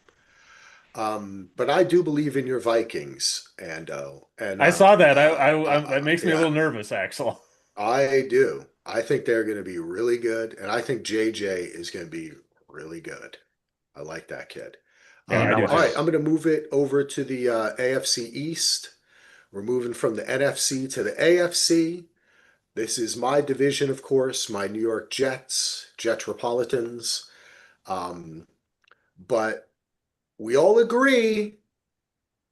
But I do believe in your Vikings, and I saw that. That makes me a yeah, little nervous, Axel. I do. I think they're going to be really good, and I think JJ is going to be really good. I like that kid. Yeah, I do All right, too. I'm going to move it over to the AFC East. We're moving from the NFC to the AFC. This is my division, of course, my New York Jets, Jetropolitans. Um, but we all agree,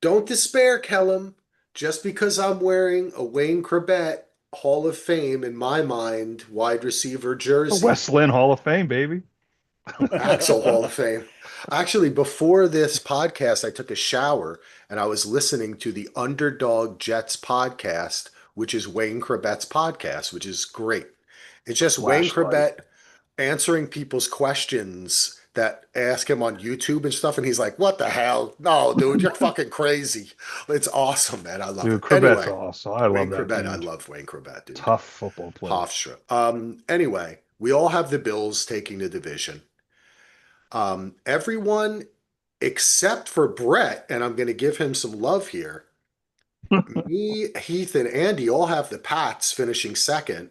don't despair, Kellum. Just because I'm wearing a Wayne Chrebet Hall of Fame, in my mind, wide receiver the jersey, West Lynn Hall of Fame, baby. Axel Hall of Fame. Actually, before this podcast, I took a shower and I was listening to the Underdog Jets podcast, which is Wayne Chrebet's podcast, which is great. It's just Wayne Flashlight. Chrebet answering people's questions that ask him on YouTube and stuff. And he's like, what the hell? No, dude, you're fucking crazy. It's awesome, man. I love Dude, it. Chrebet's Anyway, awesome. I love Wayne that Chrebet, I dude. love Wayne Chrebet, dude. Tough football player. Hofstra. Anyway, we all have the Bills taking the division. Everyone except for Brett, and I'm going to give him some love here. Me, Heath, and Andy all have the Pats finishing second.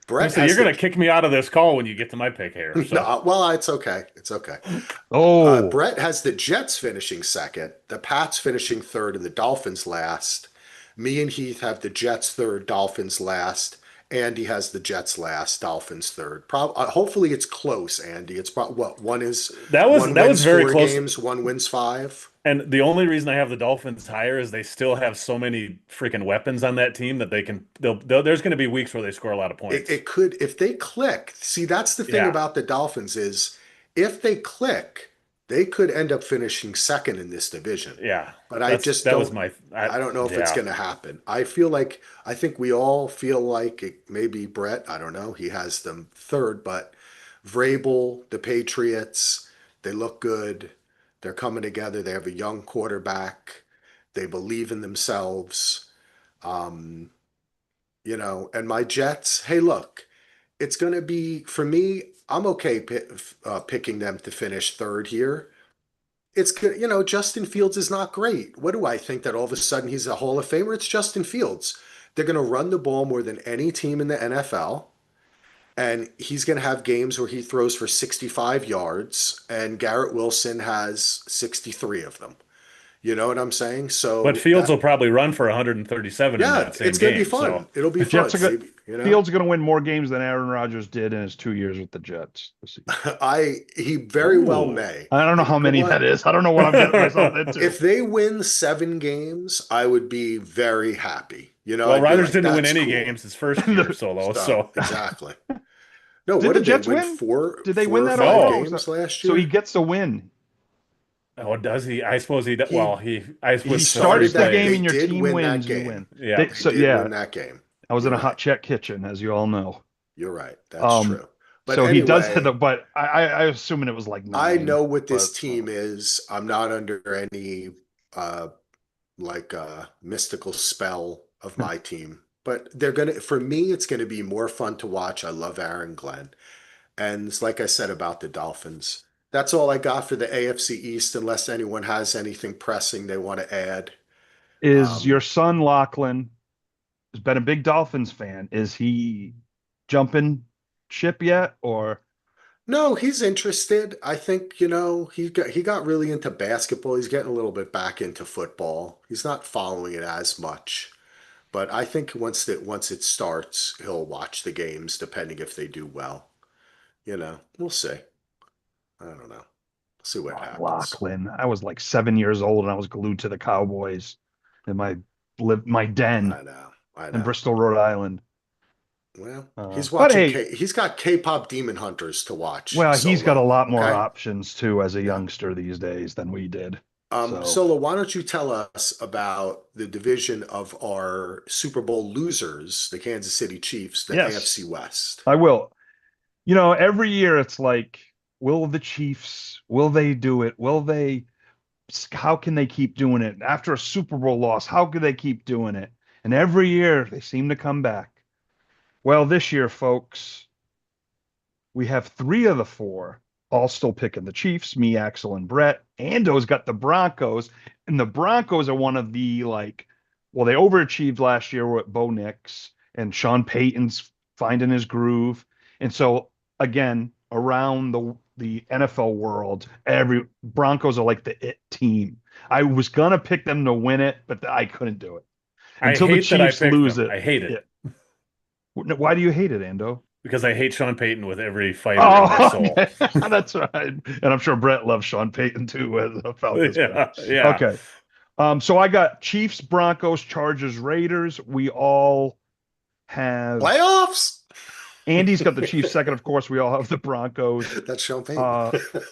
Brett So you're has gonna the kick me out of this call when you get to my pick here. So no, well, it's okay. It's okay. Oh, Brett has the Jets finishing second, the Pats finishing third, and the Dolphins last. Me and Heath have the Jets third, Dolphins last. Andy has the Jets last, Dolphins third. Hopefully it's close, Andy. It's what one that was wins very four close. games, one wins five. And the only reason I have the Dolphins higher is they still have so many freaking weapons on that team that there's going to be weeks where they score a lot of points. It could, if they click. See, that's the thing Yeah. about the Dolphins is if they click, they could end up finishing second in this division. Yeah. But I just That was don't. my I don't know if it's yeah. going to happen. I think we all feel like maybe Brett. I don't know. He has them third, but Vrabel, the Patriots, they look good. They're coming together. They have a young quarterback. They believe in themselves. Um, and my Jets, hey, look, it's going to be, for me, I'm okay picking them to finish third here. It's good, Justin Fields is not great. What do I think that all of a sudden he's a Hall of Famer? It's Justin Fields. They're going to run the ball more than any team in the NFL. And he's going to have games where he throws for 65 yards, and Garrett Wilson has 63 of them. You know what I'm saying? But So Fields will that, probably run for 137 in yeah, that it's same going to be game. fun. So It'll be The fun. Jets are good. See, Fields are going to win more games than Aaron Rodgers did in his 2 years with the Jets this season. he very well ooh. may. I don't know And you how know many that what? is. I don't know what I'm getting myself into. If they win 7 games, I would be very happy. Well, I'd be Rodgers like, didn't win that's any cool. games his first year solo, So so exactly. No, Did what the did they Jets win? win? Four, Did they four win or that five all? no. games last So he year. gets a win. Oh, does he? I suppose he. He Well, I He with he the first started starts the that. game play. They and your did team win that wins, you game. win. Yeah. They So did yeah, win that game. I was in You're a hot right. check kitchen, as you all know. You're right. That's Um, true. But so he does have the, anyway, but I assuming it was like I nine, know what this but team is. I'm not under any uh mystical spell of my team. But for me, it's gonna be more fun to watch. I love Aaron Glenn. And it's like I said about the Dolphins. That's all I got for the AFC East, unless anyone has anything pressing they want to add. is your Um, son Lachlan has been a big Dolphins fan. Is he jumping ship yet, or no, he's interested. I think, he got really into basketball. He's getting a little bit back into football. He's not following it as much. But I think once it starts, he'll watch the games, depending if they do well. We'll see. I don't know. See what oh, happens. Lachlan? I was like 7 years old and I was glued to the Cowboys in my den I know. I in know. Bristol, Rhode Island. Well, But hey, He's got K-pop Demon Hunters to watch well, he's got a solo. lot more Okay. options too as a Yeah. youngster these days than we did. So Solo, why don't you tell us about the division of our Super Bowl losers, the Kansas City Chiefs, the yes, AFC West? I will. Every year it's like, will the Chiefs, will they do it? How can they keep doing it? After a Super Bowl loss, how could they keep doing it? And every year they seem to come back. Well, this year, folks, we have three of the four all still picking the Chiefs, me, Axel, and Brett. Ando's got the Broncos, and the Broncos are one of the well, they overachieved last year with Bo Nix, and Sean Payton's finding his groove. And so again, around the NFL world, every Broncos are like the it team. I was gonna pick them to win it, but I couldn't do it I until the hate that I Chiefs picked lose them. it. I hate Yeah. it Why do you hate it, Ando? because I hate Sean Payton with every fiber in my Oh, soul. okay. That's right. And I'm sure Brett loves Sean Payton too as a Falcons fan. Yeah, yeah. Okay. So I got Chiefs, Broncos, Chargers, Raiders. We all have Playoffs? Andy's got the Chiefs second, of course. We all have the Broncos. That's Sean Payton. Uh,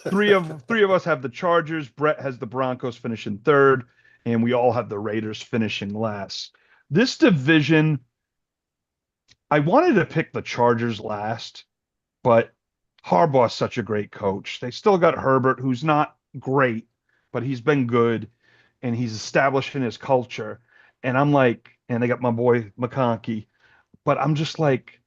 three of us have the Chargers. Brett has the Broncos finishing third, and we all have the Raiders finishing last. This division, I wanted to pick the Chargers last, but Harbaugh's such a great coach. They still got Herbert, who's not great, but he's been good and he's establishing his culture. And I'm like, and they got my boy McConkey, but I'm just like,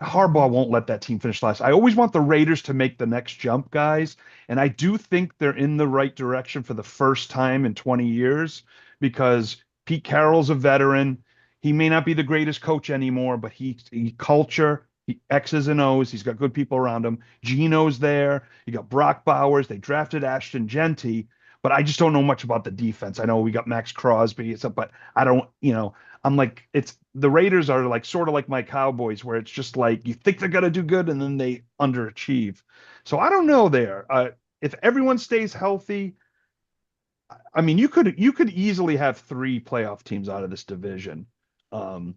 Harbaugh won't let that team finish last. I always want the Raiders to make the next jump, guys. And I do think they're in the right direction for the first time in 20 years because Pete Carroll's a veteran. He may not be the greatest coach anymore, but he culture, he X's and O's. He's got good people around him. Gino's there. You got Brock Bowers. They drafted Ashton Genty, but I just don't know much about the defense. I know we got Max Crosby, but I don't, I'm like, it's the Raiders are like sort of like my Cowboys, where it's just like you think they're gonna do good and then they underachieve. So I don't know there. If everyone stays healthy, I mean, you could easily have three playoff teams out of this division. Um,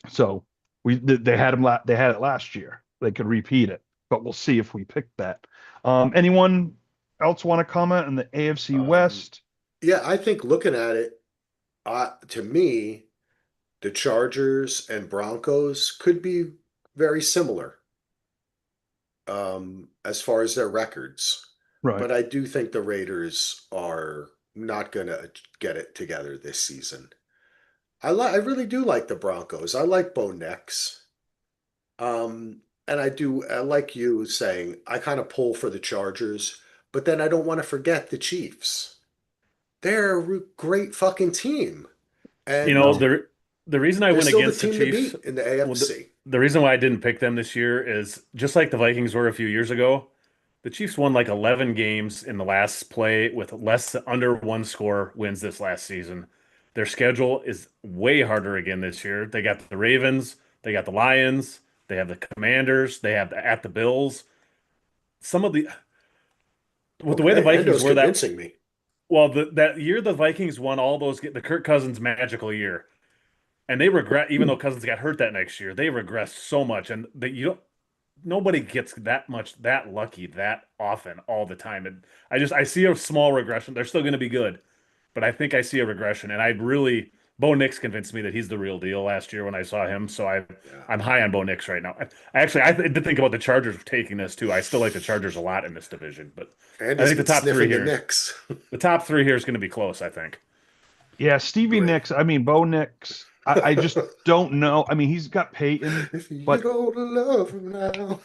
so they had they had it last year. They could repeat it, but we'll see if we pick that. Anyone else want to comment on the AFC Um, West? yeah, I think looking at it, to me, the Chargers and Broncos could be very similar as far as their records. Right. But I do think the Raiders are not going to get it together this season. I really do like the Broncos. I like Bo Nix. And I like you saying I kind of pull for the Chargers, but then I don't want to forget the Chiefs. They're a great fucking team. You know, And the reason I they're went still the against the team to Chiefs, beat in the well, AFC. the reason why I didn't pick them this year is just like the Vikings were a few years ago. The Chiefs won like 11 games in the last play with less than under one score wins this last season. Their schedule is way harder again this year. They got the Ravens, they got the Lions, they have the Commanders, they have at the Bills. Some of the with the way the Okay, Vikings Endo's were that convincing me. well, that year the Vikings won all those the Kirk Cousins magical year. And they regret, even though Cousins got hurt that next year, they regressed so much, and that you don't. Nobody gets that much that lucky that often all the time. And I see a small regression. They're still going to be good, but I think I see a regression. And I really Bo Nix convinced me that he's the real deal last year when I saw him. So Yeah. I'm high on Bo Nix right now. I did think about the Chargers taking this too. I still like the Chargers a lot in this division, but I Andy's think the been top three sniffing the here, Knicks. the top three here is going to be close. I think. Yeah, Stevie Great. Nicks. I mean, Bo Nix. I just don't know. I mean, he's got Peyton, If you but don't love him now.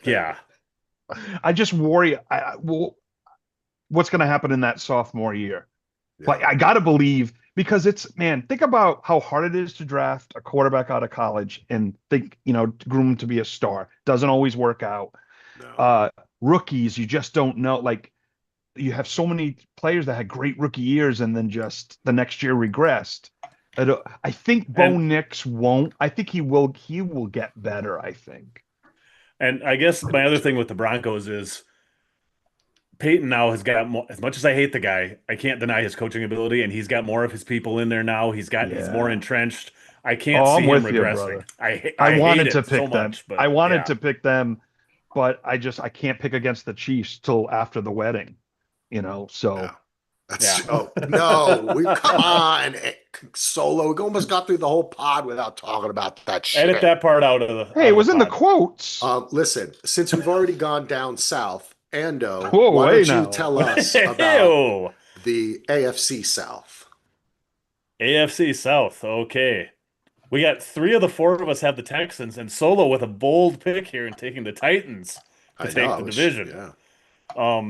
Yeah, I just worry. Well, what's going to happen in that sophomore year? But Yeah. I got to believe because it's, man, think about how hard it is to draft a quarterback out of college and think, groom him to be a star. Doesn't always work out. No. Rookies, you just don't know. Like, you have so many players that had great rookie years and then just the next year regressed. I think Bo and Nix won't. I think he will get better, I think. and I guess my other thing with the Broncos is Peyton now has got more, as much as I hate the guy, I can't deny his coaching ability, and he's got more of his people in there now. He's more Yeah. entrenched. I can't Oh, I'm see him with you, regressing. brother. I I hate wanted to it so pick them. much, but I wanted yeah. to pick them, but I can't pick against the Chiefs till after the wedding, Yeah. so Yeah. Oh no, we come on, Solo. We almost got through the whole pod without talking about that Edit shit. that part hey, it out of the was in the pod. quotes. Listen, since we've already gone down south, Ando, Whoa, why hey don't you now. tell us about Ew. the AFC South? AFC South. Okay. We got three of the four of us have the Texans, and Solo with a bold pick here and taking the Titans to I know, take I the was, division. yeah.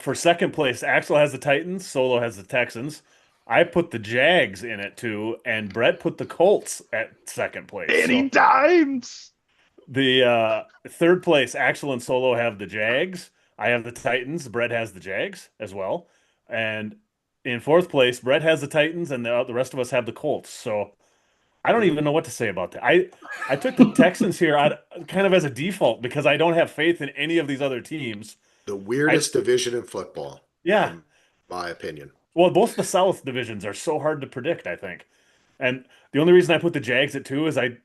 For second place, Axel has the Titans, Solo has the Texans. I put the Jags in it too, and Brett put the Colts at second place. Danny So Dimes. the third place, Axel and Solo have the Jags. I have the Titans. Brett has the Jags as well. And in fourth place, Brett has the Titans, and the rest of us have the Colts. So I don't even know what to say about that. I took the Texans here kind of as a default because I don't have faith in any of these other teams. The I weirdest division in football, Yeah. in my opinion. Well, both the South divisions are so hard to predict, I think. And the only reason I put the Jags at two is I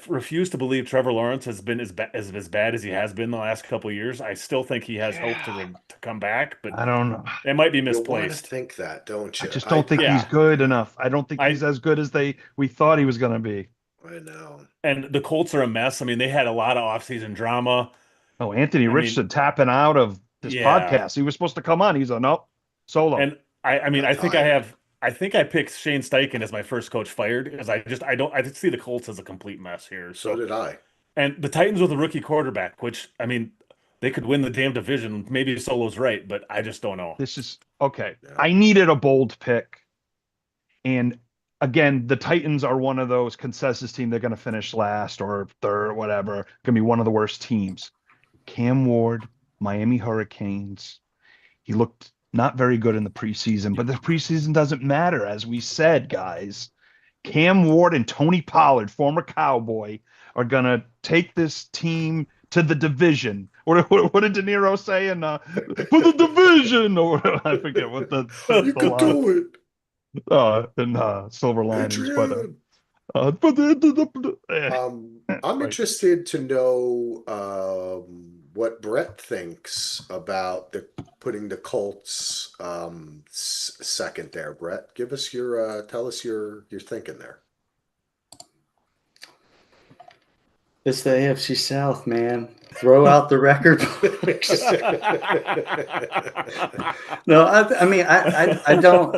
refuse to believe Trevor Lawrence has been as bad as he has been the last couple of years. I still think he has hope Yeah. to come back, but I don't know. it might be You want to misplaced. think that, don't I you? just don't think he's Yeah. good enough. I don't think I he's as good as we thought he was going to be. I know. and the Colts are a mess. I mean, they had a lot of offseason drama. Oh, Anthony I mean, Richardson tapping out of this yeah. podcast. He was supposed to come on. He's a nope, solo. And I mean, Got tired. I think I picked Shane Steichen as my first coach fired because I just see the Colts as a complete mess here. So So did I. and the Titans with a rookie quarterback, which I mean, they could win the damn division. Maybe Solo's right, but I just don't know. This is okay. Yeah. I needed a bold pick. And again, the Titans are one of those consensus team. They're going to finish last or third or whatever. Going to be one of the worst teams. Cam Ward, Miami Hurricanes. He looked not very good in the preseason, but the preseason doesn't matter, as we said, guys. Cam Ward and Tony Pollard, former Cowboy, are going to take this team to the division. What did De Niro say in for the division? Or I forget what You the could line do in Silver it, Linings, but Adrian. for I'm right. interested to know what Brett thinks about the putting the Colts second there. Brett, give us your tell us your thinking there. It's the AFC South, man. Throw out the record books. No, I mean, I don't,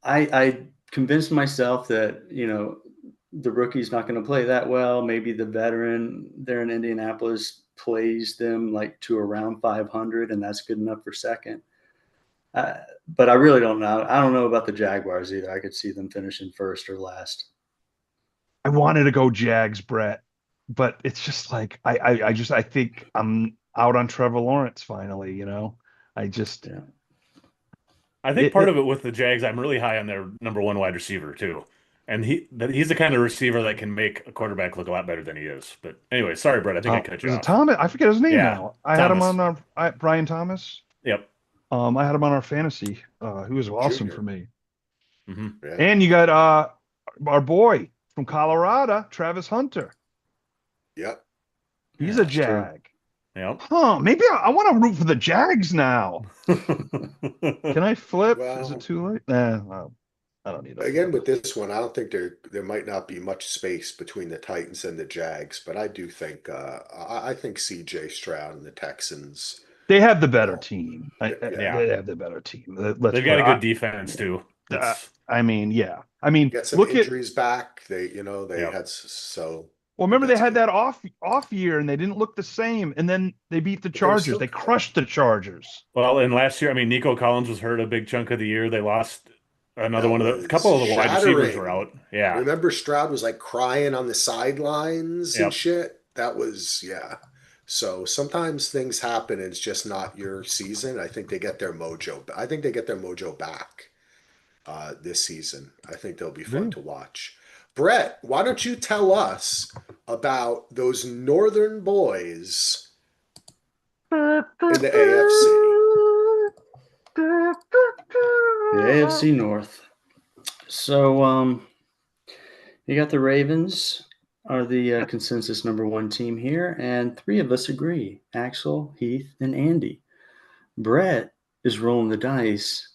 I convinced myself that, the rookie's not going to play that well. Maybe the veteran there in Indianapolis plays them like to around 500, and that's good enough for second. But I really don't know. I don't know about the Jaguars either. I could see them finishing first or last. I wanted to go Jags, Brett, but it's just like I think I'm out on Trevor Lawrence finally. I just Yeah. I think part of it with the Jags, I'm really high on their number one wide receiver too. And he's the kind of receiver that can make a quarterback look a lot better than he is. But anyway, sorry, Brett. I think I cut you is it off. Thomas? I forget his name Yeah, now. I had him Thomas. on Brian Thomas. Yep. I had him on our fantasy. He was awesome for Junior. me. Hmm. Yeah. And you got our boy from Colorado, Travis Hunter. Yep. He's Yeah, a that's true. Jag. Yep. Huh? Maybe I want to root for the Jags now. Can I flip? Is it Well, too late? Nah, I don't need to again flip. with this one, I don't think there might not be much space between the Titans and the Jags, but I do think I think CJ Stroud and the Texans. They have the better Well, team. yeah, Yeah. They have the better team. Let's They've put got a it. good defense too. It's I mean, yeah. I mean, get some look at. injuries back. They yep. had so Well, I think remember they that's had good. that off year and they didn't look the same, and then they beat the But they were Chargers. still They good. crushed the Chargers. Well, and last year, I mean, Nico Collins was hurt a big chunk of the year. They lost another That one of the, a was couple of the wide receivers were shattering. out. Yeah. Remember Stroud was like crying on the sidelines and Yep. shit? That was, yeah. So sometimes things happen and it's just not your season. I think they get their mojo. I think they get their mojo back this season. I think they'll be fun Dude. to watch. Brett, why don't you tell us about those northern boys in the AFC? The AFC North. So, you got the Ravens are the consensus number one team here, and three of us agree: Axel, Heath, and Andy. Brett is rolling the dice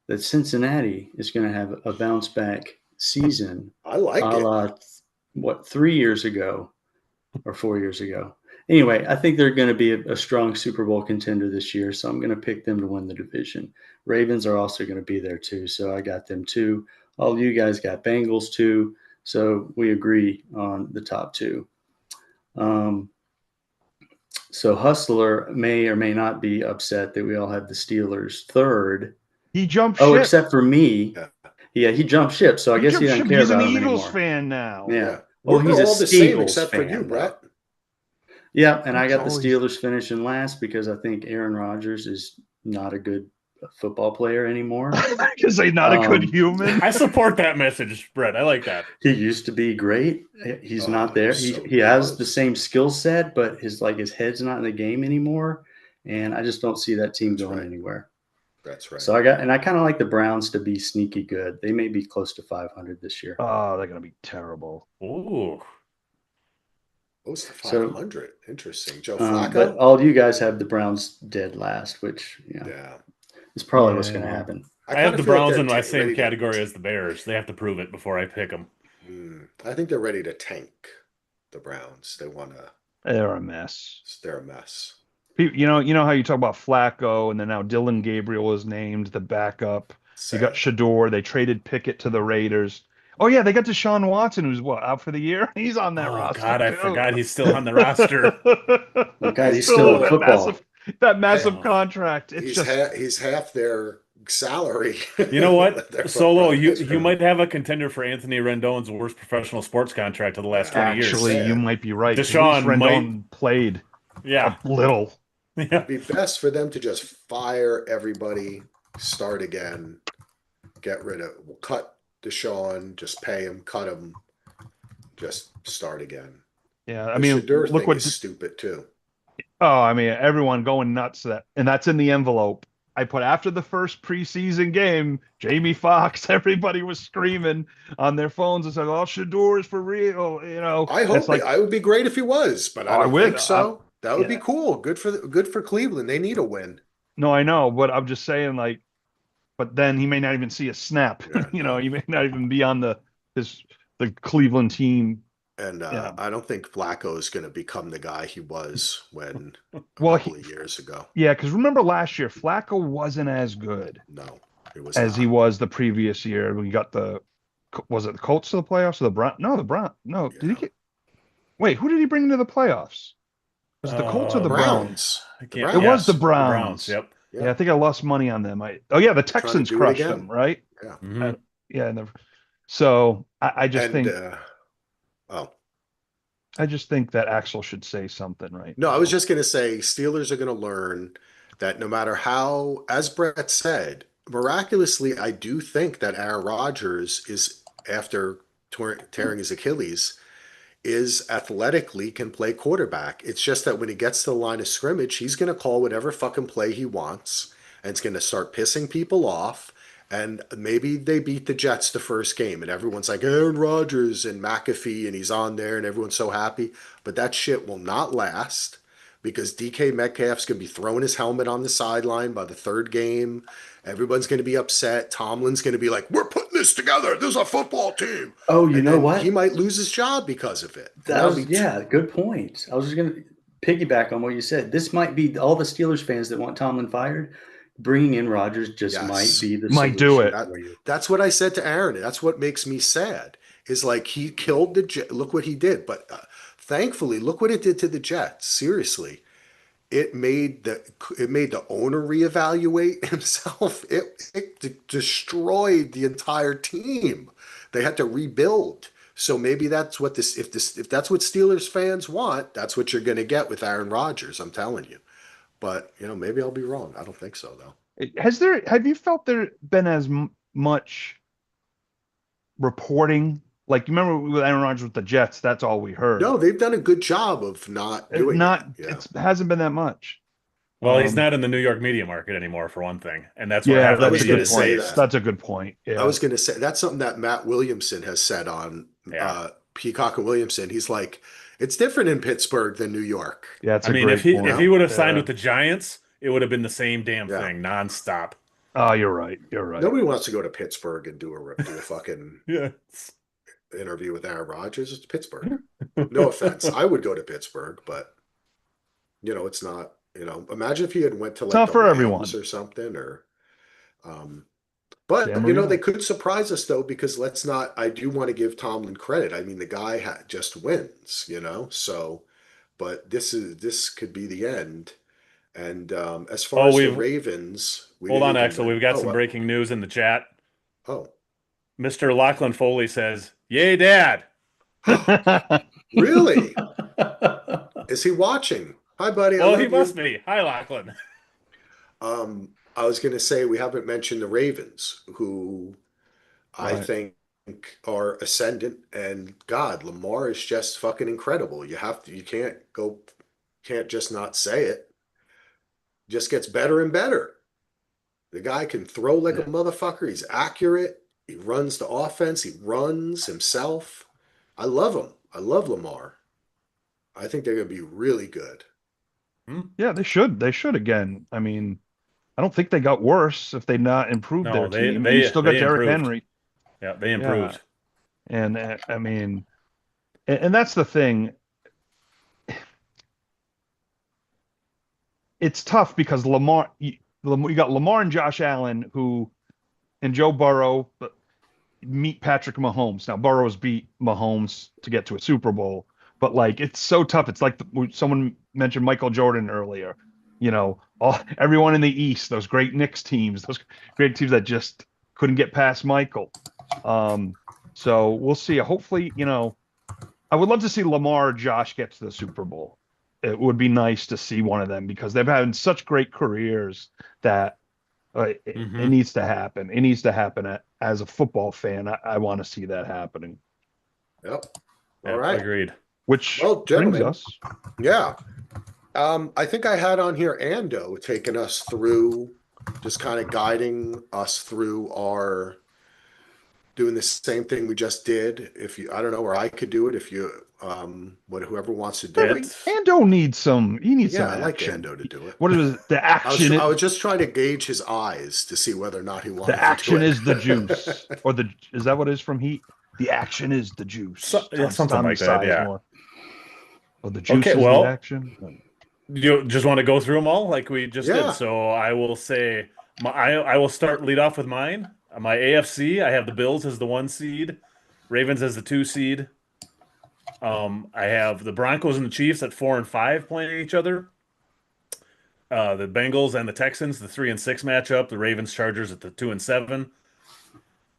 that Cincinnati is going to have a bounce back season, I like a it. la 3 years ago or 4 years ago. Anyway, I think they're going to be a strong Super Bowl contender this year, so I'm going to pick them to win the division. Ravens are also going to be there too, so I got them too. All of you guys got Bengals too, so we agree on the top two. So Hustler may or may not be upset that we all have the Steelers third. He jumped Oh, ship. except for me. Yeah. Yeah, he jumped ship, so I guess he doesn't care He's an about them Eagles anymore. fan now. Yeah. Yeah. Well, We're he's a all the same Steagles except for you, fan, though. Brett. Yeah, and I That's got the always- Steelers finishing last because I think Aaron Rodgers is not a good football player anymore. Because he's not a good human. I support that message, Brett. I like that. He used to be great. He's not there. So He has the close. same skill set, but his head's not in the game anymore. And I just don't see that team That's going right. anywhere. That's right. So I kind of like the Browns to be sneaky good. They may be close to 500 this year. Oh, they're gonna be terrible. Ooh. Close to So- 500. Interesting. Joe But Flacco? all of you guys have the Browns dead last, which Yeah. is probably what's going to Yeah. happen. I kinda have the feel like Browns they're in my ready same to- category as the Bears. They have to prove it before I pick them. I think they're ready to tank the Browns. They want to. They're a mess. They're a mess. You know how you talk about Flacco, and then now Dylan Gabriel is named the backup. They got Sad. Shador. They traded Pickett to the Raiders. Oh yeah, they got Deshaun Watson, who's out for the year. He's on that Oh roster. God, I too. forgot he's still on the roster. Oh, God, he's Still still on in football. that massive Oh. contract. It's just He's half their salary. You know what, Their Solo? front runners. You might have a contender for Anthony Rendon's worst professional sports contract of the last 20 years. actually, Sad. you might be right. 'Cause Deshaun at least Rendon played Yeah, a little. yeah. It'd be best for them to just fire everybody, start again, cut Deshaun, just pay him, cut him, just start again. Yeah, I The mean, Shadur look thing what. is stupid too. Oh, I mean, everyone going nuts and that's in the envelope. I put after the first preseason game, Jamie Foxx, everybody was screaming on their phones and said, "Oh, Shador is for real," I And it's hope it. like, I would be great if he was, but oh, I I don't would, think so. That would be yeah, cool. Good for Cleveland. They need a win. no, I know, but I'm just saying, like, but then he may not even see a snap. Yeah, no. He may not even be on his the Cleveland team. And Yeah. I don't think Flacco is going to become the guy he was when a Well, couple of years ago. yeah, because remember last year, Flacco wasn't as good No, it was as he not. was the previous year. We got was it the Colts to the playoffs or the Brown? No, the Brown. No, did he Yeah. get? Wait, who did he bring into the playoffs? Was it the Colts or The the Um, Browns? Browns. I The can't. It was the Browns. Yes, the Browns. Browns. Yep. Yeah, Yeah. I think I lost money on them. Oh yeah, the They're trying to Texans do it crushed them, again. right? Yeah. Hmm. Uh, yeah, so And oh, I just think that Axel should say something right no, I was now. just going to say Steelers are going to learn that no matter how, as Brett said, miraculously, I do think that Aaron Rodgers is, after tearing his Achilles, is athletically can play quarterback. It's just that when he gets to the line of scrimmage, he's going to call whatever fucking play he wants, and it's going to start pissing people off. And maybe they beat the Jets the first game, and everyone's like Aaron Rodgers and McAfee, and he's on there, and everyone's so happy. But that shit will not last because DK Metcalf's going to be throwing his helmet on the sideline by the third game. Everyone's going to be upset. Tomlin's going to be like, "We're putting this together. This is a football team." Oh, you And know then he what? might lose his job because of it. And That that'll was be yeah, good point. I was just gonna piggyback on what you said. This might be all the Steelers fans that want Tomlin fired. Bringing in Rodgers just might yes. be the Might do solution it. That for you. that's what I said to Aaron. That's what makes me sad. Is like he killed the Jet. Look what he did. But thankfully, look what it did to the Jets. Seriously, it made the owner reevaluate himself. It destroyed the entire team. They had to rebuild. So maybe that's what if that's what Steelers fans want, that's what you're going to get with Aaron Rodgers. I'm telling you. But maybe I'll be wrong. I don't think so though. Have you felt there been as much reporting? Like you remember with Aaron Rodgers with the Jets, that's all we heard. No, they've done a good job of not doing Not that. Yeah. It hasn't been that much. Well, he's Um, not in the New York media market anymore, for one thing, and that's where yeah, half the I that's a was media going to good is say point. based. that. That's a good point. I Yeah. was going to say that's something that Matt Williamson has said on Yeah. Peacock and Williamson. He's like, it's different in Pittsburgh than New York. Yeah, that's I a mean, if great he You if point. he know? would have signed Yeah. with the Giants, it would have been the same damn Yeah. thing, nonstop. Oh, you're right. You're right. Nobody wants to go to Pittsburgh and do a fucking Yeah. interview with Aaron Rodgers. It's Pittsburgh. No offense. I would go to Pittsburgh, but it's not. Imagine if he had went to It's like not the for Rams everyone. or something, or um, Dan but they Marino. could surprise us though, because let's not. I do want to give Tomlin credit. I mean, the guy just wins, So, but this could be the end. And as far Oh, as the we've Ravens, we hold didn't on, even Axel. men. We've got Oh, some what? breaking news in the chat. Oh, Mr. Lachlan Foley says, "Yay, Dad!" really? Is he watching? Hi, buddy. I Well, he love must you. be. Hi, Lachlan. I was going to say we haven't mentioned the Ravens, who I Right. think are ascendant. And God, Lamar is just fucking incredible. You can't just not say it. Just gets better and better. The guy can throw like a motherfucker. He's accurate. He runs the offense. He runs himself. I love him. I love Lamar. I think they're going to be really good. Hmm? Yeah, they should. They should again. I mean, I don't think they got worse if they not improved No, their they team. And you they still got they Derrick improved. Henry. Yeah, they Yeah. improved. And I mean, and that's the thing. It's tough because you got Lamar and Josh Allen and Joe Burrow meet Patrick Mahomes. Now Burrow's beat Mahomes to get to a Super Bowl, but like it's so tough. It's like someone mentioned Michael Jordan earlier. Everyone in the East, those great Knicks teams, those great teams that just couldn't get past Michael. Um, so we'll see. Hopefully, I would love to see Lamar or Josh get to the Super Bowl. It would be nice to see one of them because they've had such great careers that it Hmm. needs to happen. It needs to happen as a football fan. I want to see that happening. Yep. All Yep, right. agreed. which Well, brings gentlemen, us. yeah. I think I had on here Ando taking us through, just kind of guiding us through our doing the same thing we just did. If you, I don't know, or I could do it if you, whoever wants to do it. It's Ando needs some. He needs Yeah, some I like action. Ando to do it. What is it? The I was, action? I was just trying to gauge his eyes to see whether or not he The wanted to do action it. is the juice, or the is that what it is from Heat? The action is the juice. yeah, something Tommy like that. Yeah. Sizemore. Oh, the juice Okay. is the Well, action. you just want to go through them all like we just did. Yeah. So I will say I will start lead off with mine. My AFC, I have the Bills as the 1 seed, Ravens as the 2 seed. I have the Broncos and the Chiefs at 4 and 5 playing each other. The Bengals and the Texans, the 3 and 6 matchup. The Ravens Chargers at the 2 and 7.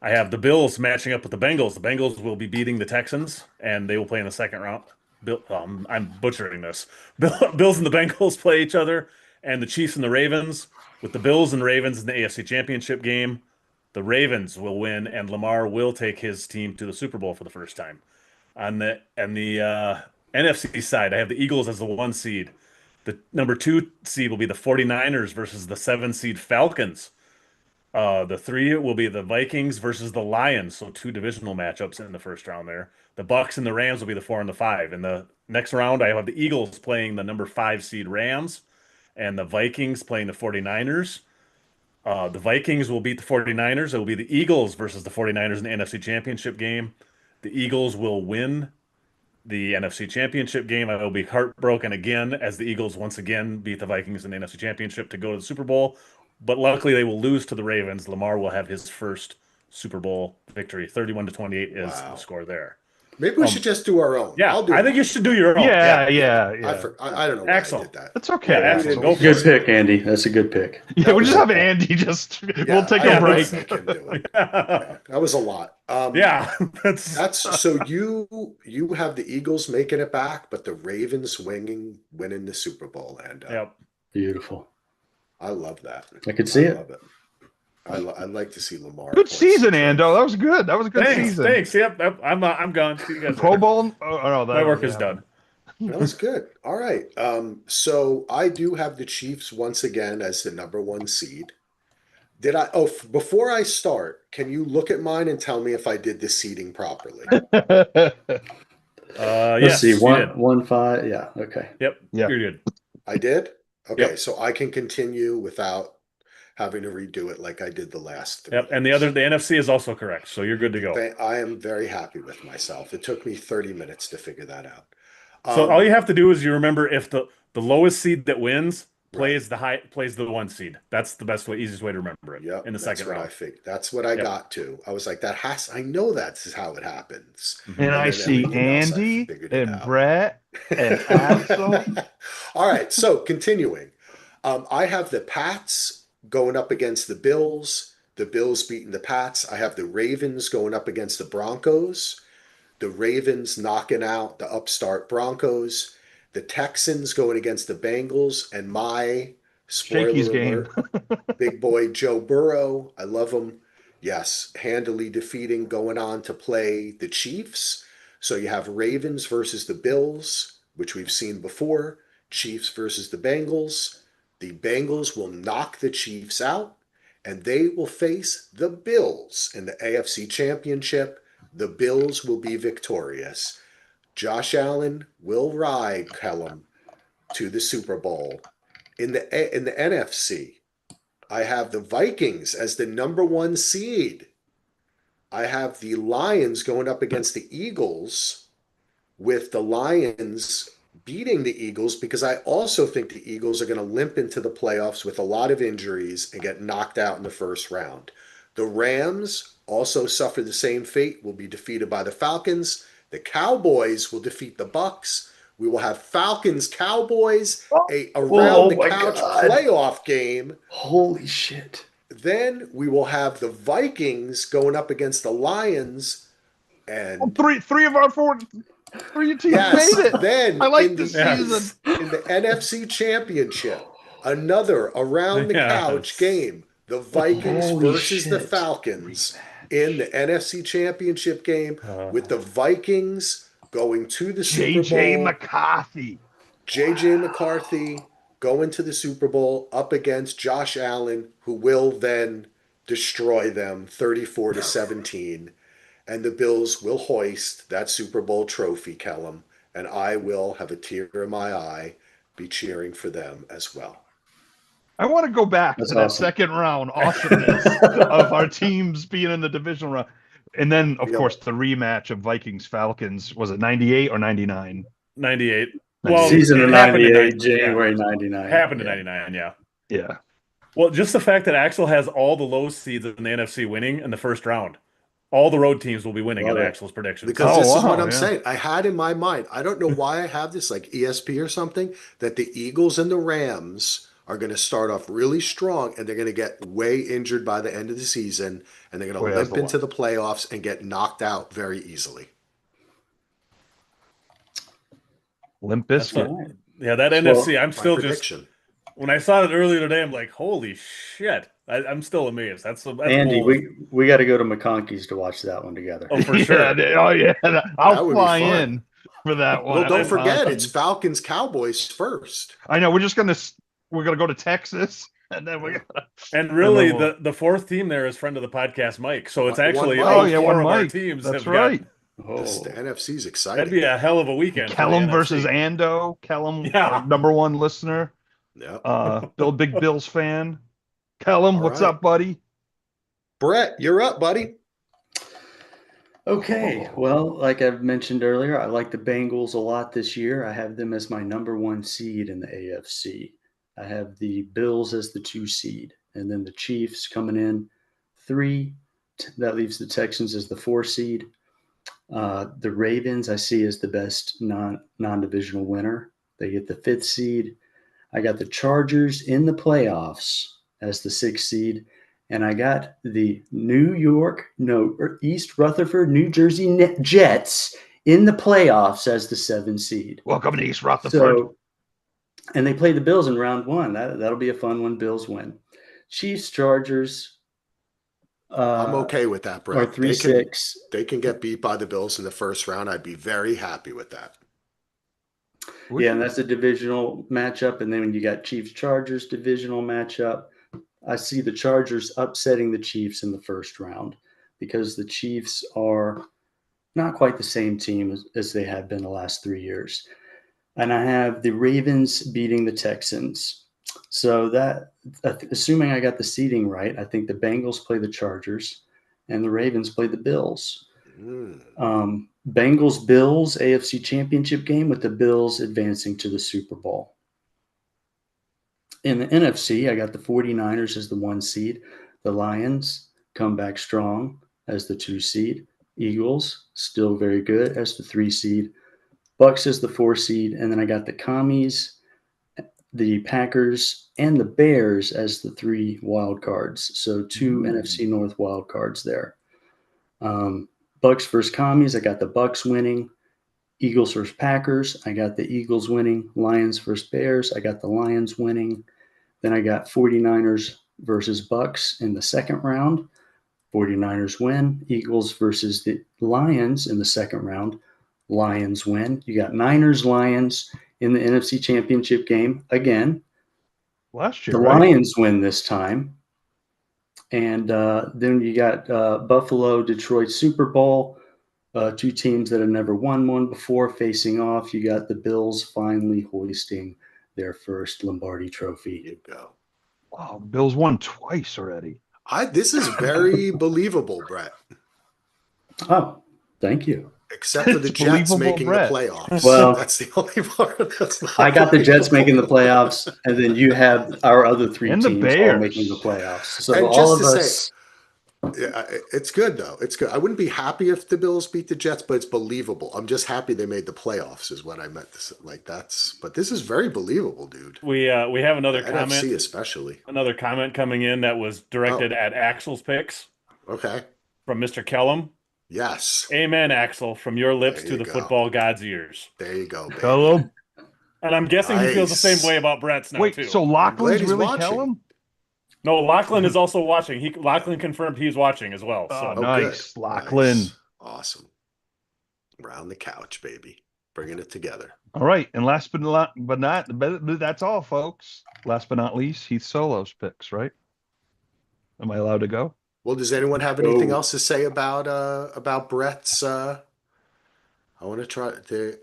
I have the Bills matching up with the Bengals. The Bengals will be beating the Texans, and they will play in the second round. I'm butchering this. Bills and the Bengals play each other, and the Chiefs and the Ravens, with the Bills and Ravens in the AFC Championship game. The Ravens will win, and Lamar will take his team to the Super Bowl for the first time. On the NFC side, I have the Eagles as the 1 seed. The number 2 seed will be the 49ers versus the 7 seed Falcons. The 3 will be the Vikings versus the Lions, so 2 divisional matchups in the first round there. The Bucks and the Rams will be the 4 and the 5. In the next round, I have the Eagles playing the number 5 seed Rams, and the Vikings playing the 49ers. The Vikings will beat the 49ers. It will be the Eagles versus the 49ers in the NFC Championship game. The Eagles will win the NFC Championship game. I will be heartbroken again as the Eagles once again beat the Vikings in the NFC Championship to go to the Super Bowl. But luckily, they will lose to the Ravens. Lamar will have his first Super Bowl victory. 31-28 is the Wow. score there. Maybe we should just do our own. Yeah, I'll do I think you mine. should do your own. Yeah. I don't know why Axel. I did that. That's okay. Yeah, Axel. Axel, go for Good it. pick, Andy. That's a good pick. Yeah, we'll just have Andy. Just we'll take I a break. make him do it. That was a lot. Yeah, That's so you have the Eagles making it back, but the Ravens winning the Super Bowl, and Yep. Beautiful. I love that. I could see it. Love it. I'd like to see Lamar. Good play season, some Ando. That was good. That was a good Thanks. season. Thanks. Yep. I'm gone. See you guys Pro later. Bowl. Oh no, My work is done. That was good. All right. So I do have the Chiefs once again as the number 1 seed. Did I? Oh, before I start, can you look at mine and tell me if I did the seeding properly? Let's Yes, see. you One, did. 1-5. Yeah. Okay. Yep. Yeah. You're good. I did? Okay, Yep. so I can continue without having to redo it like I did the last 3. Yep. And the NFC is also correct, so you're good to go. I am very happy with myself. It took me 30 minutes to figure that out. So all you have to do is you remember if the lowest seed that wins Right. plays the 1 seed. That's the best way, easiest way to remember it. Yep, In the that's second what I round. figured. That's what I Yep. got to. I was like, I know that's how it happens. And And I then see everything else, I Andy figured it and out. Brett and Axel. All right, so continuing. I have the Pats going up against the Bills beating the Pats. I have the Ravens going up against the Broncos. The Ravens knocking out the upstart Broncos. The Texans going against the Bengals. And my spoiler Shakey's game. alert, big boy Joe Burrow. I love him. Yes, handily defeating, going on to play the Chiefs. So you have Ravens versus the Bills, which we've seen before. Chiefs versus the Bengals. The Bengals will knock the Chiefs out, and they will face the Bills in the AFC Championship. The Bills will be victorious. Josh Allen will ride Kellum to the Super Bowl. In the NFC, I have the Vikings as the number 1 seed. I have the Lions going up against the Eagles, with the Lions beating the Eagles, because I also think the Eagles are going to limp into the playoffs with a lot of injuries and get knocked out in the first round. The Rams also suffer the same fate, will be defeated by the Falcons. The Cowboys will defeat the Bucks. We will have Falcons Cowboys, a around the couch playoff game. Holy shit. Then we will have the Vikings going up against the Lions, and Three of our 3 teams yes, made it. then I like in this the, season. in the NFC Championship, another around the couch game. The Vikings Holy versus the shit. Falcons in the NFC Championship game, with the Vikings going to the Super JJ Bowl. McCarthy. JJ McCarthy going to the Super Bowl up against Josh Allen, who will then destroy them 34-17. And the Bills will hoist that Super Bowl trophy, Kellum, and I will have a tear in my eye, be cheering for them as well. I want to go back That's to that awesome. second round awesomeness of our teams being in the divisional round. And then, of course, the rematch of Vikings Falcons. Was it 98 or 99? 98. 98. Well, Season it of happened in 98, 90 January yeah. 99. Happened in Yeah. 99, yeah. Yeah. Well, just the fact that Axel has all the low seeds in the NFC winning in the first round. All the road teams will be winning in Love it. Axel's predictions. Because Oh, this is what wow, I'm yeah. saying. I had in my mind, I don't know why I have this, like ESP or something, that the Eagles and the Rams are going to start off really strong and they're going to get way injured by the end of the season and they're going Boy, to that's limp a into lot. the playoffs and get knocked out very easily. Limp That's Bizkit. fine. Yeah, that Well, NFC, I'm My still just prediction. when I saw it earlier today, I'm like, holy shit! I'm still amazed. That's Andy, bold. we got to go to McConkey's to watch that one together. Oh, for Yeah, sure. oh, yeah. I'll That would be fly fun. in for that one. Well, don't then- forget, McConkey's. it's Falcons Cowboys first. I know. We're going to go to Texas and then we're going to. And really, we'll- the fourth team there is friend of the podcast, Mike. So it's One actually Mike. all Oh, yeah, four one of our Mike. teams That's have right. Oh, The NFC's That'd exciting. be a hell of a weekend. for the Kellum NFC. versus Ando. Kellum, Yeah. our number one listener. Yep. Big Bills fan. Kellum, All what's right. up, buddy? Brett, you're up, buddy. okay. Oh. Well, like I've mentioned earlier, I like the Bengals a lot this year. I have them as my number 1 seed in the AFC. I have the Bills as the 2 seed, and then the Chiefs coming in 3. That leaves the Texans as the 4 seed. The Ravens I see as the best non-divisional winner. They get the 5th seed. I got the Chargers in the playoffs as the 6th seed. And I got the East Rutherford, New Jersey Jets in the playoffs as the 7th seed. Welcome to East Rutherford. So, and they play the Bills in round 1. That'll be a fun one. Bills win. Chiefs, Chargers. I'm okay with that, Or Brett. 3-6. They can get beat by the Bills in the first round. I'd be very happy with that. Yeah, and that's a divisional matchup. And then when you got Chiefs, Chargers divisional matchup, I see the Chargers upsetting the Chiefs in the first round because the Chiefs are not quite the same team as they have been the last 3 years. And I have the Ravens beating the Texans. So that, assuming I got the seeding right, I think the Bengals play the Chargers and the Ravens play the Bills. Bengals Bills AFC Championship game with the Bills advancing to the Super Bowl. In the NFC, I got the 49ers as the 1 seed. The Lions come back strong as the 2 seed. Eagles still very good as the 3 seed. Bucks as the 4 seed. And then I got the Commies, the Packers, and the Bears as the 3 wild cards. So 2 NFC North wild cards there. Bucks versus Commies, I got the Bucks winning. Eagles versus Packers, I got the Eagles winning. Lions versus Bears, I got the Lions winning. Then I got 49ers versus Bucks in the second round. 49ers win. Eagles versus the Lions in the second round. Lions win. You got Niners, Lions in the NFC Championship game again. Last year, The right? Lions win this time. And then you got Buffalo, Detroit Super Bowl. 2 teams that have never won one before facing off. You got the Bills finally hoisting their first Lombardi trophy. You go. Wow, Bills won twice already. This is very believable, Brett. Oh, thank you. Except for the It's Jets believable, making Brett. the playoffs. Well, that's the only part that's not I got the Jets making the believable. playoffs, and then you have our other 3 And the teams all Bears. making the playoffs. So And all just of to us. say, yeah, it's good though. It's good. I wouldn't be happy if the Bills beat the Jets, but it's believable. I'm just happy they made the playoffs, is what I meant to say. Like that's. But this is very believable, dude. We have another The comment. NFC especially. Another comment coming in that was directed at Axel's picks Okay. from Mr. Kellum. Yes. Amen, Axel, from your lips There to you the go. football god's ears. There you go, baby. Kellum. And I'm guessing he feels the Nice. same way about Brett's now Wait, too. so glad Lachlan's he's really watching. Kellum? No, Lachlan is also watching. Lachlan confirmed he's watching as well. So Oh, nice. Good. Lachlan. Nice. Awesome. Around the couch, baby. Bringing it together. All right, and last but that's all, folks. Last but not least, Heath Solo's picks, right? Am I allowed to go? Well, does anyone have anything else to say about Brett's I want to try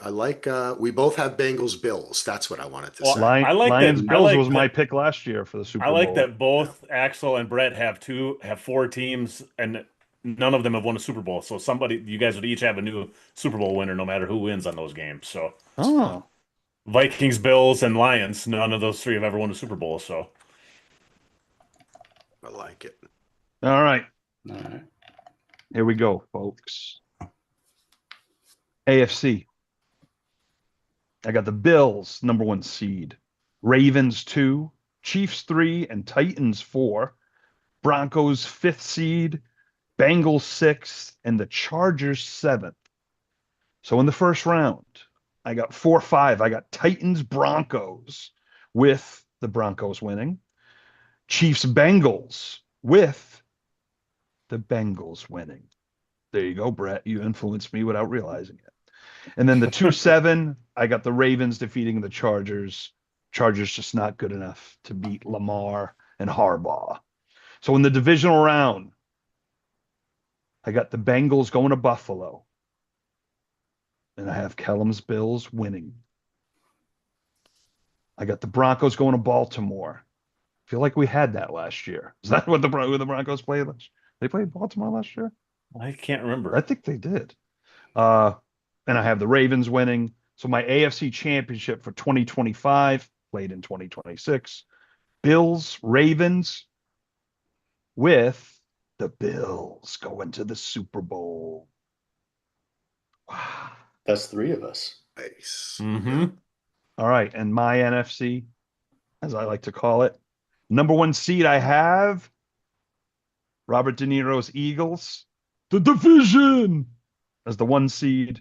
I like we both have Bengals Bills. That's what I wanted to Well, say. I like Lions that. Bills was my pick last year for the I Super like Bowl. that both Axel and Brett have four teams, and none of them have won a Super Bowl. So you guys would each have a new Super Bowl winner, no matter who wins on those games. So Oh, Vikings, Bills, and Lions, none of those three have ever won a Super Bowl. So I like it. all right. All right. Here we go, folks. AFC. I got the Bills, #1 seed. Ravens 2, Chiefs 3, and Titans 4. Broncos 5th seed, Bengals 6th, and the Chargers 7th. So in the first round, I got 4-5. I got Titans Broncos with the Broncos winning. Chiefs Bengals with the Bengals winning. There you go, Brett. You influenced me without realizing it. And then the 2-7, I got the Ravens defeating the Chargers. Chargers just not good enough to beat Lamar and Harbaugh. So in the divisional round, I got the Bengals going to Buffalo. And I have Kellum's Bills winning. I got the Broncos going to Baltimore. I feel like we had that last year. Is that what the Broncos played last year? They played Baltimore last year? I can't remember. I think they did. And I have the Ravens winning. So my AFC championship for 2025 played in 2026. Bills, Ravens with the Bills going to the Super Bowl. Wow. That's 3 of us. Nice. Mm-hmm. All right. And my NFC, as I like to call it, #1 seed I have Robert De Niro's Eagles, the division, as the 1 seed.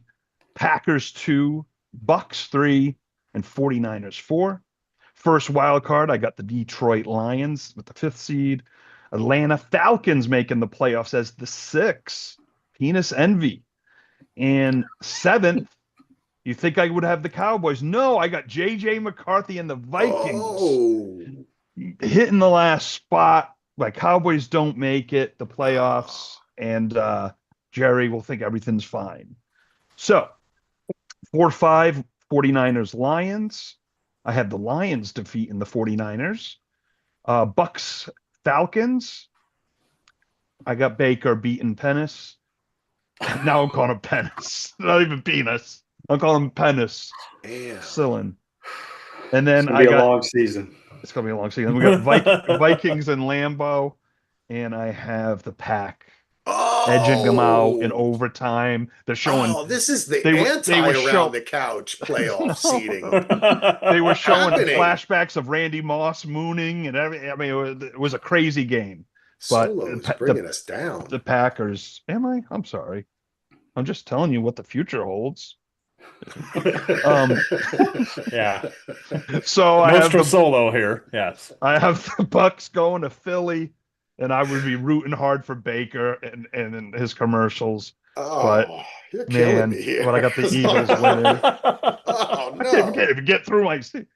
Packers 2, Bucks 3, and 49ers 4. First wild card, I got the Detroit Lions with the 5th seed. Atlanta Falcons making the playoffs as the 6. Penis envy. And 7th, you think I would have the Cowboys? No, I got JJ McCarthy and the Vikings Oh, hitting the last spot. My Cowboys don't make it, the playoffs, and Jerry will think everything's fine. So 4-5, 49ers Lions. I have the Lions defeating the 49ers. Bucks Falcons. I got Baker beating Pennis. Now I'm calling him Pennis. Not even penis. I'm calling him Pennis. damn. Sillin. And It's then gonna I be a got long season. it's gonna be a long season. We got Vikings and Lambeau, and I have the Pack edging them out in Oh, overtime. They're showing this is the they were around the couch playoff seating. they were showing Happening. flashbacks of Randy Moss mooning and everything. I mean, it was a crazy game. But Solo is bringing us down. the Packers, am I? I'm sorry. I'm just telling you what the future holds. Yeah. So I have Nostro Solo here. Yes. I have the Bucks going to Philly, and I would be rooting hard for Baker and his commercials. But Oh, you're killing man, me here. but I got the Eagles winning. Oh, I can't even get through my seat.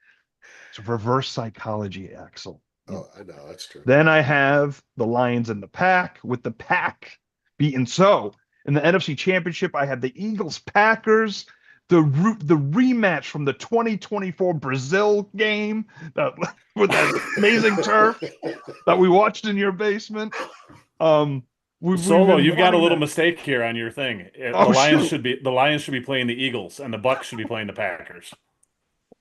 It's reverse psychology, Axel. Oh, I know, that's true. Then I have the Lions and the Pack, with the Pack beaten. So in the NFC Championship, I have the Eagles Packers, the rematch from the 2024 Brazil game with that amazing turf that we watched in your basement. Solo, you've got a little mistake here on your thing. The Lions shoot. should be playing the Eagles, and the Bucks should be playing the Packers,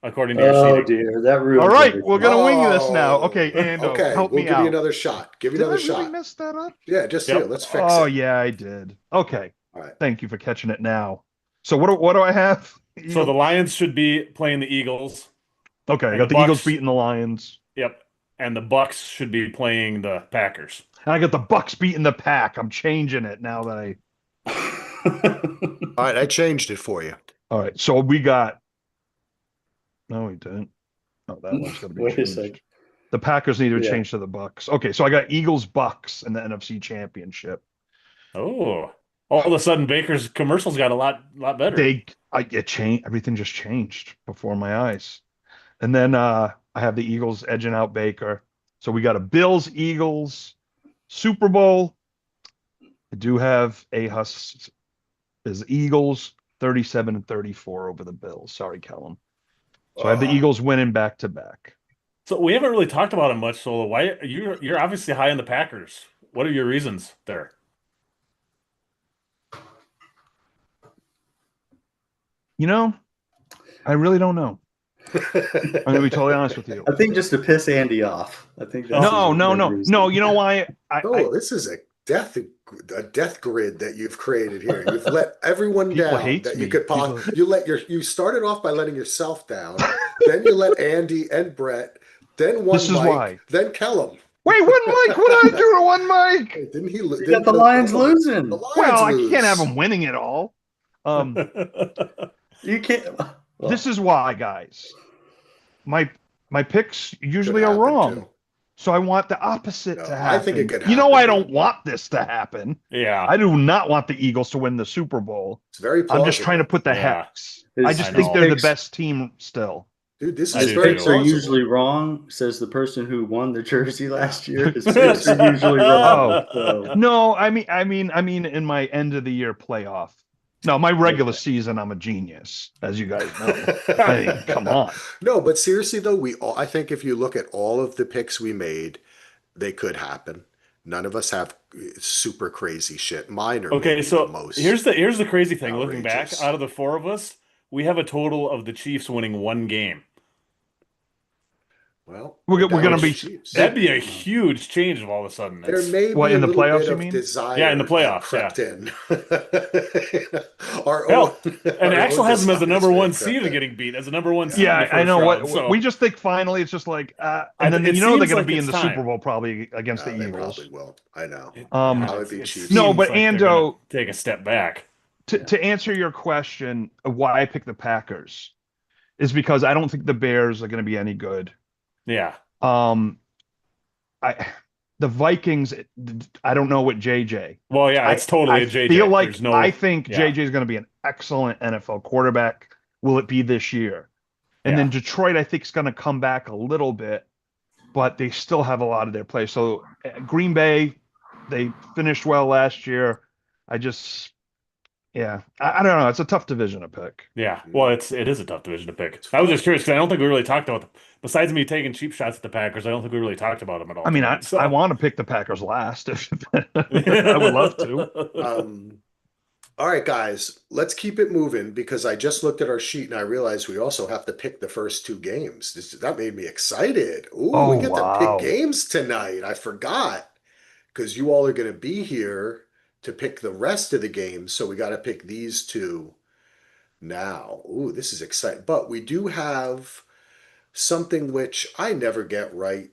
according to your Oh seating. dear, that ruins All right, everything. we're gonna wing this now. Okay, Oh, Ando, okay, help we'll me give out. you another shot. Give you Did another I really shot. mess that up? Yeah, just Yep. here. Let's fix Oh it. yeah, I did. Okay, All right. thank you for catching it now. So what do I have? So the Lions should be playing the Eagles. Okay, I and got the the Eagles Bucks- beating the Lions. Yep. And the Bucks should be playing the Packers. And I got the Bucks beating the Pack. I'm changing it now that I. All right, I changed it for you. All right, so we got. No, we didn't. Oh, that one's gonna be Wait a changed. sec. The Packers need to Yeah. change to the Bucks. Okay, so I got Eagles Bucks in the NFC Championship. Oh. All of a sudden, Baker's commercials got a lot better. It changed. Everything just changed before my eyes. And then I have the Eagles edging out Baker. So we got a Bills Eagles Super Bowl. I do have a Hus is Eagles 37-34 over the Bills. Sorry, Callum. So I have the Eagles winning back to back. So we haven't really talked about him much, Solo. Why you're obviously high on the Packers. What are your reasons there? I really don't know. I'm gonna be totally honest with you. I think just to piss Andy off. I think that's No. reason. You know why? This is a death grid that you've created here. You've let everyone People down hates that you me. could possibly. You started off by letting yourself down, then you let Andy and Brett, then one This is Mike, why. then Kellum. Wait, one Mike. What did I do to one Mike? Hey, didn't he? You got the Lions losing. The Lions Well, I lose. can't have them winning it all. You can't. Well, This is why, guys. My picks usually Could are happen, wrong. too. So I want the opposite No, to happen. I think it could You know, happen. I don't want this to happen. Yeah. I do not want the Eagles to win the Super Bowl. It's very plausible. I'm just trying to put the Yeah. hex. I just think know. they're the Picks- best team still. Dude, this I is do very picks too. are plausible. usually wrong, says the person who won the jersey last year. His picks are usually wrong. So. No, I mean, in my end of the year playoff. No, my regular season, I'm a genius, as you guys know. I mean, come on. No, but seriously though, I think if you look at all of the picks we made, they could happen. None of us have super crazy shit. Mine are Okay, maybe so the most. here's the crazy thing. Looking back, outrageous. out of the four of us, we have a total of the Chiefs winning one game. Well, We're gonna be- Chiefs. That'd be a huge change of all of a sudden. There may What, be a in the little playoffs, bit you of mean? desire Yeah, in the that playoffs, crept in. Our Hell, own, and our Axel own has him as the desires number may one have seed crept and in. getting beat as a number one seed. in Yeah, the I first know. round, What so we just think finally it's just like, and then it you know they're seems going to like be in it's the time. Super Bowl probably against the They Eagles. probably will. I know. Um, I would be it Chiefs. No, seems but like they're gonna Ando, take a step back. to answer your question of why I picked the Packers is because I don't think the Bears are going to be any good. Yeah, The Vikings, I don't know what JJ. well, yeah, it's totally I a JJ. feel like There's no, I think yeah. JJ is going to be an excellent NFL quarterback. Will it be this year? And then Detroit, I think, is going to come back a little bit, but they still have a lot of their players. So Green Bay, they finished well last year. I don't know. It's a tough division to pick. Yeah, well, it is a tough division to pick. I was just curious because I don't think we really talked about them. Besides me taking cheap shots at the Packers, I don't think we really talked about them at all. I mean, tonight, so. I want to pick the Packers last. I would love to. All right, guys, let's keep it moving because I just looked at our sheet and I realized we also have to pick the first two games. That made me excited. Ooh, we get to pick games tonight. I forgot because you all are going to be here to pick the rest of the games. So we got to pick these two now. Ooh, this is exciting. But we do have something which I never get right.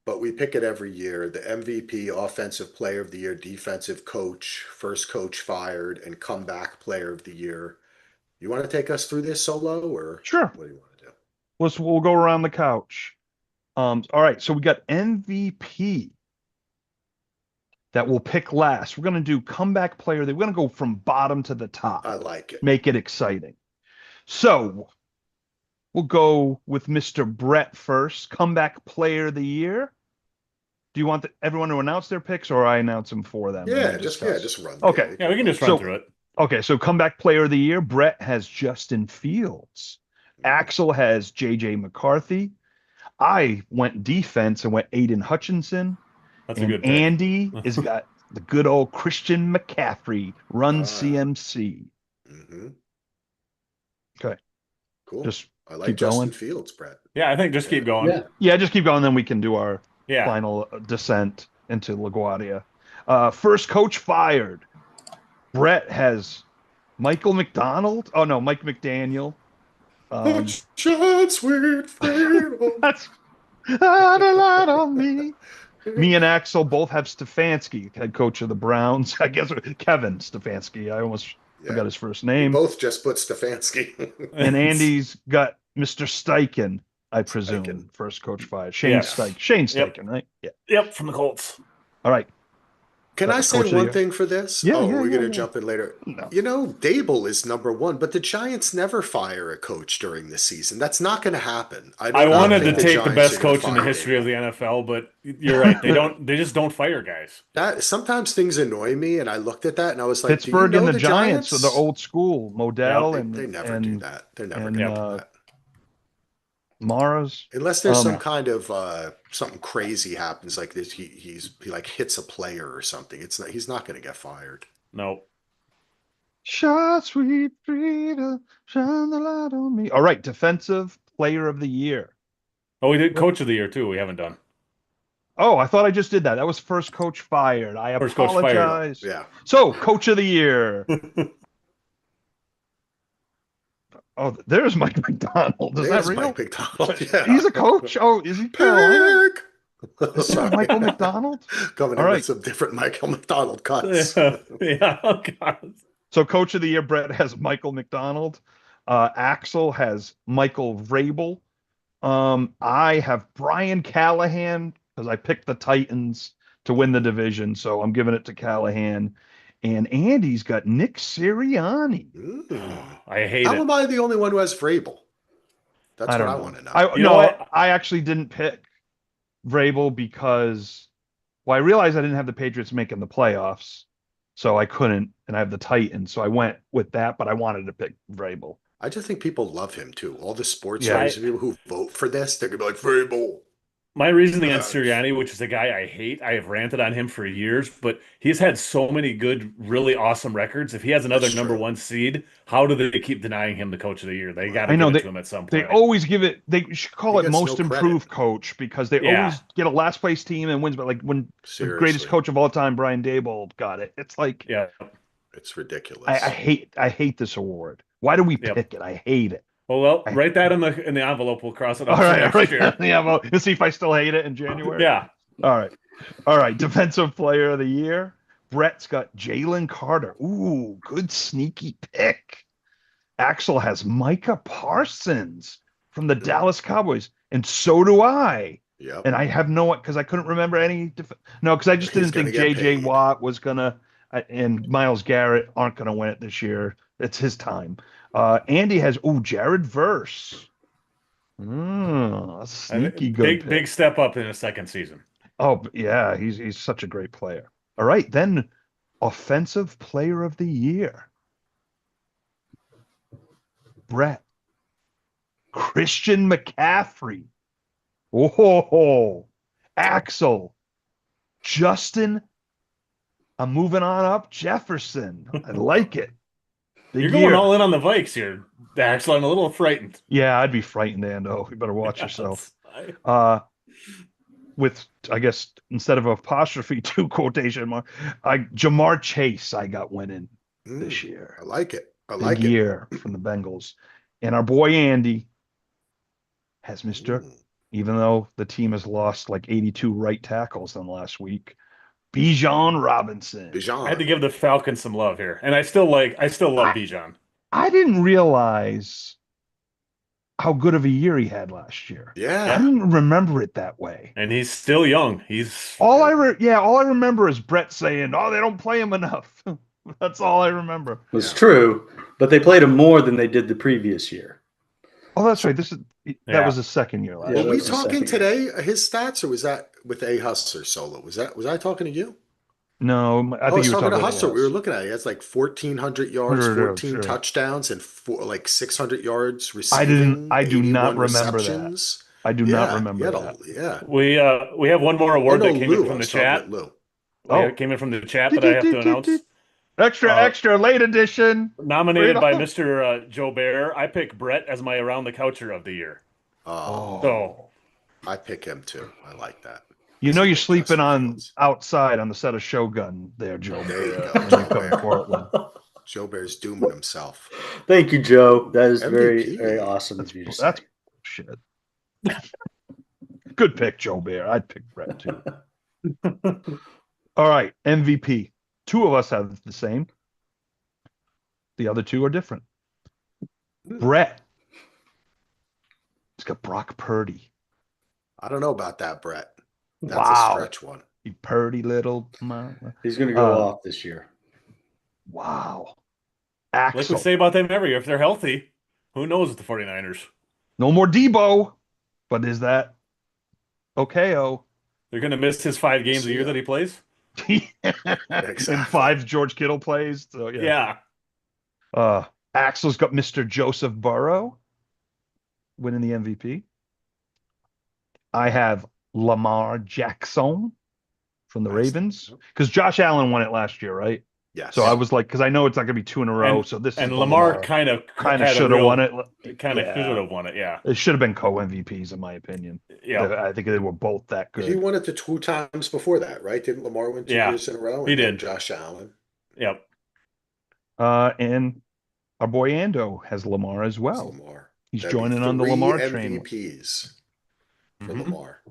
But we pick it every year. The MVP, Offensive Player of the Year, Defensive Coach, First Coach Fired, and Comeback Player of the Year. You want to take us through this solo or Sure. what do you want to do? We'll go around the couch. All right, so we got MVP that we'll pick last. We're going to do Comeback Player. We're going to go from bottom to the top. I like it. Make it exciting. So we'll go with Mr. Brett first. Comeback Player of the Year. Do you want everyone to announce their picks, or I announce them for them? Just run. Okay. Yeah, we can just run through it. Okay, so Comeback Player of the Year. Brett has Justin Fields. Axel has JJ McCarthy. I went defense and went Aiden Hutchinson. That's a good pick. Andy has got the good old Christian McCaffrey, Run CMC. Mm-hmm. Okay. Cool. Just I like keep Justin going. Fields, Brett. Yeah, I think just keep going. Yeah, just keep going, then we can do our Yeah. final descent into LaGuardia. First coach fired. Brett has Michael McDonald. Oh no, Mike McDaniel. Shots with freedom. That's not a lot on me. Me and Axel both have Stefanski, head coach of the Browns. I guess Kevin Stefanski. I almost forgot his first We name. both just put Stefanski. And Andy's got Mr. Steichen, I presume. Steichen. First coach fired. Shane Yes. Steichen. Shane Steichen, right? Yeah. Yep, from the Colts. All right. Can I say Coach of the one year. thing for this? Yeah, Oh, yeah, we're yeah, going to yeah. jump in later. No. Dable is #1, but the Giants never fire a coach during the season. That's not going to happen. I I do not wanted to think the take the Giants are best going to coach in the fire history of Dable. the NFL, but you're right. They just don't fire guys. That sometimes things annoy me, and I looked at that and I was like, "Do you Pittsburgh and know the the Giants are the Giants?" old school, Modell Yep. They never do that. They're never going and to Yep. do that Mara's. unless there's some kind of something crazy happens like this. He like hits a player or something. It's not. He's not going to get fired. No. Shot sweet freedom, shine the light on me. All right, defensive player of the year. Oh, we did coach of the year too. We haven't done. Oh, I thought I just did that. That was first coach fired. I First coach fired. apologize. Yeah. So, coach of the year. Oh, there's Mike McDonald. Is that There's real? Mike McDonald. Yeah. He's a coach. Oh, is he Carolina? Pick. This is Sorry. Michael McDonald. Coming All in with right. some different Michael McDonald cuts. Yeah. Oh, God. So, coach of the year, Brett has Michael McDonald. Axel has Michael Vrabel. I have Brian Callahan because I picked the Titans to win the division, so I'm giving it to Callahan. And Andy's got Nick Sirianni. I hate How it. am I the only one who has Vrabel? That's I what don't I know. want to know. You know what? I actually didn't pick Vrabel because, well, I realized I didn't have the Patriots making the playoffs, so I couldn't, and I have the Titans, so I went with that, but I wanted to pick Vrabel. I just think people love him too. All the sports Yeah. writers and people who vote for this, they're gonna be like Vrabel. My reasoning on Yes. Sirianni, which is a guy I hate, I have ranted on him for years, but he's had so many good, really awesome records. If he has another That's number true. one seed, how do they keep denying him the coach of the year? They got to I know give it to him at some they point. always give it. They should call He it gets most no credit. improved coach because they Yeah. always get a last place team and wins. But like when the greatest Seriously. coach of all time, Brian Daboll, got it, it's like Yeah. It's ridiculous. I hate this award. Why do we Yep. pick it? I hate it. Well, I- wait that in the envelope. We'll cross it All off for right, next right. year. Yeah, well, let's see if I still hate it in January. Yeah. All right. Defensive player of the year. Brett's got Jalen Carter. Ooh, good sneaky pick. Axel has Micah Parsons from the Dallas Cowboys, and so do I. Yep. And I have no, because I couldn't remember any. No, because I just He's didn't think gonna get J.J. paid. Watt was gonna, and Miles Garrett aren't gonna win it this year. It's his time. Andy has Jared Verse. A sneaky good pick. Big step up in his second season. Oh yeah, he's such a great player. All right, then offensive player of the year. Brett. Christian McCaffrey. Oh, Axel. Justin. I'm moving on up. Jefferson. I like it. You're going all in on the Vikes here, Axel. I'm a little frightened. Yeah, I'd be frightened, Ando. You better watch yourself. With, I guess, instead of apostrophe, 2 quotation mark, Jamar Chase, I got winning this year. I like it. I Big like it. year from the Bengals. And our boy Andy has Mr. Even though the team has lost like 82 right tackles in the last week, Bijan Robinson. I had to give the Falcons some love here, and I still love Bijan. I didn't realize how good of a year he had last year. Yeah. I didn't remember it that way. And he's still young. He's all I remember is Brett saying, "Oh, they don't play him enough." That's all I remember. It's true, but they played him more than they did the previous year. Oh, that's right. That was his second year last Were year. we talking today his stats, or was that with A Hustler solo? Was I talking to you? No, I think was you were talking to talking Hustler. We were looking at it. He has like 1,400 yards, 14 sure. touchdowns, and like 600 yards receiving. I do not 81 remember receptions. that. I do not remember that. Yeah. We have one more award that came in from the chat. Lou. Came in from the chat that I have to announce. Extra late edition. Nominated by Mr. Joe Bear. I pick Brett as my Around the Coucher of the year. So I pick him too. I like that. You know you're sleeping outside on the set of Shogun there, Joe. There you go. Joe Bear. Joe Bear's dooming himself. Thank you, Joe. That is MVP. very, very awesome of you to say. That's shit. Good pick, Joe Bear. I'd pick Brett too. All right, MVP. 2 of us have the same. The other 2 are different. Brett. He's got Brock Purdy. I don't know about that, Brett. That's Wow. a stretch one. You purdy little mama. He's going to go off this year. Wow. Like we Axel. say about them every year, if they're healthy, who knows with the 49ers? No more Debo. But is that okay? Oh. They're going to miss his 5 games a See year ya. that he plays. In Exactly. 5 George Kittle plays. So yeah. Yeah. Uh Axel's got Mr. Joseph Burrow winning the MVP. I have Lamar Jackson from the Nice. Ravens because Josh Allen won it last year, right? Yes. So I was like, because I know it's not going to be 2 in a row. And So this is and the Lamar Lamar. kind of Kind of had a should have won real it. kind of should Yeah, have won it. Yeah. it should have been co-MVPs in my opinion. Yeah. I think they were both that He good. won it the 2 times before that, right? Didn't Lamar win 2 years in a row? He And then did. Josh Allen Yep. And our boy Ando has Lamar as was well. Lamar. He's That'd be joining on the 3 Lamar train. MVPs for Mhm. Lamar.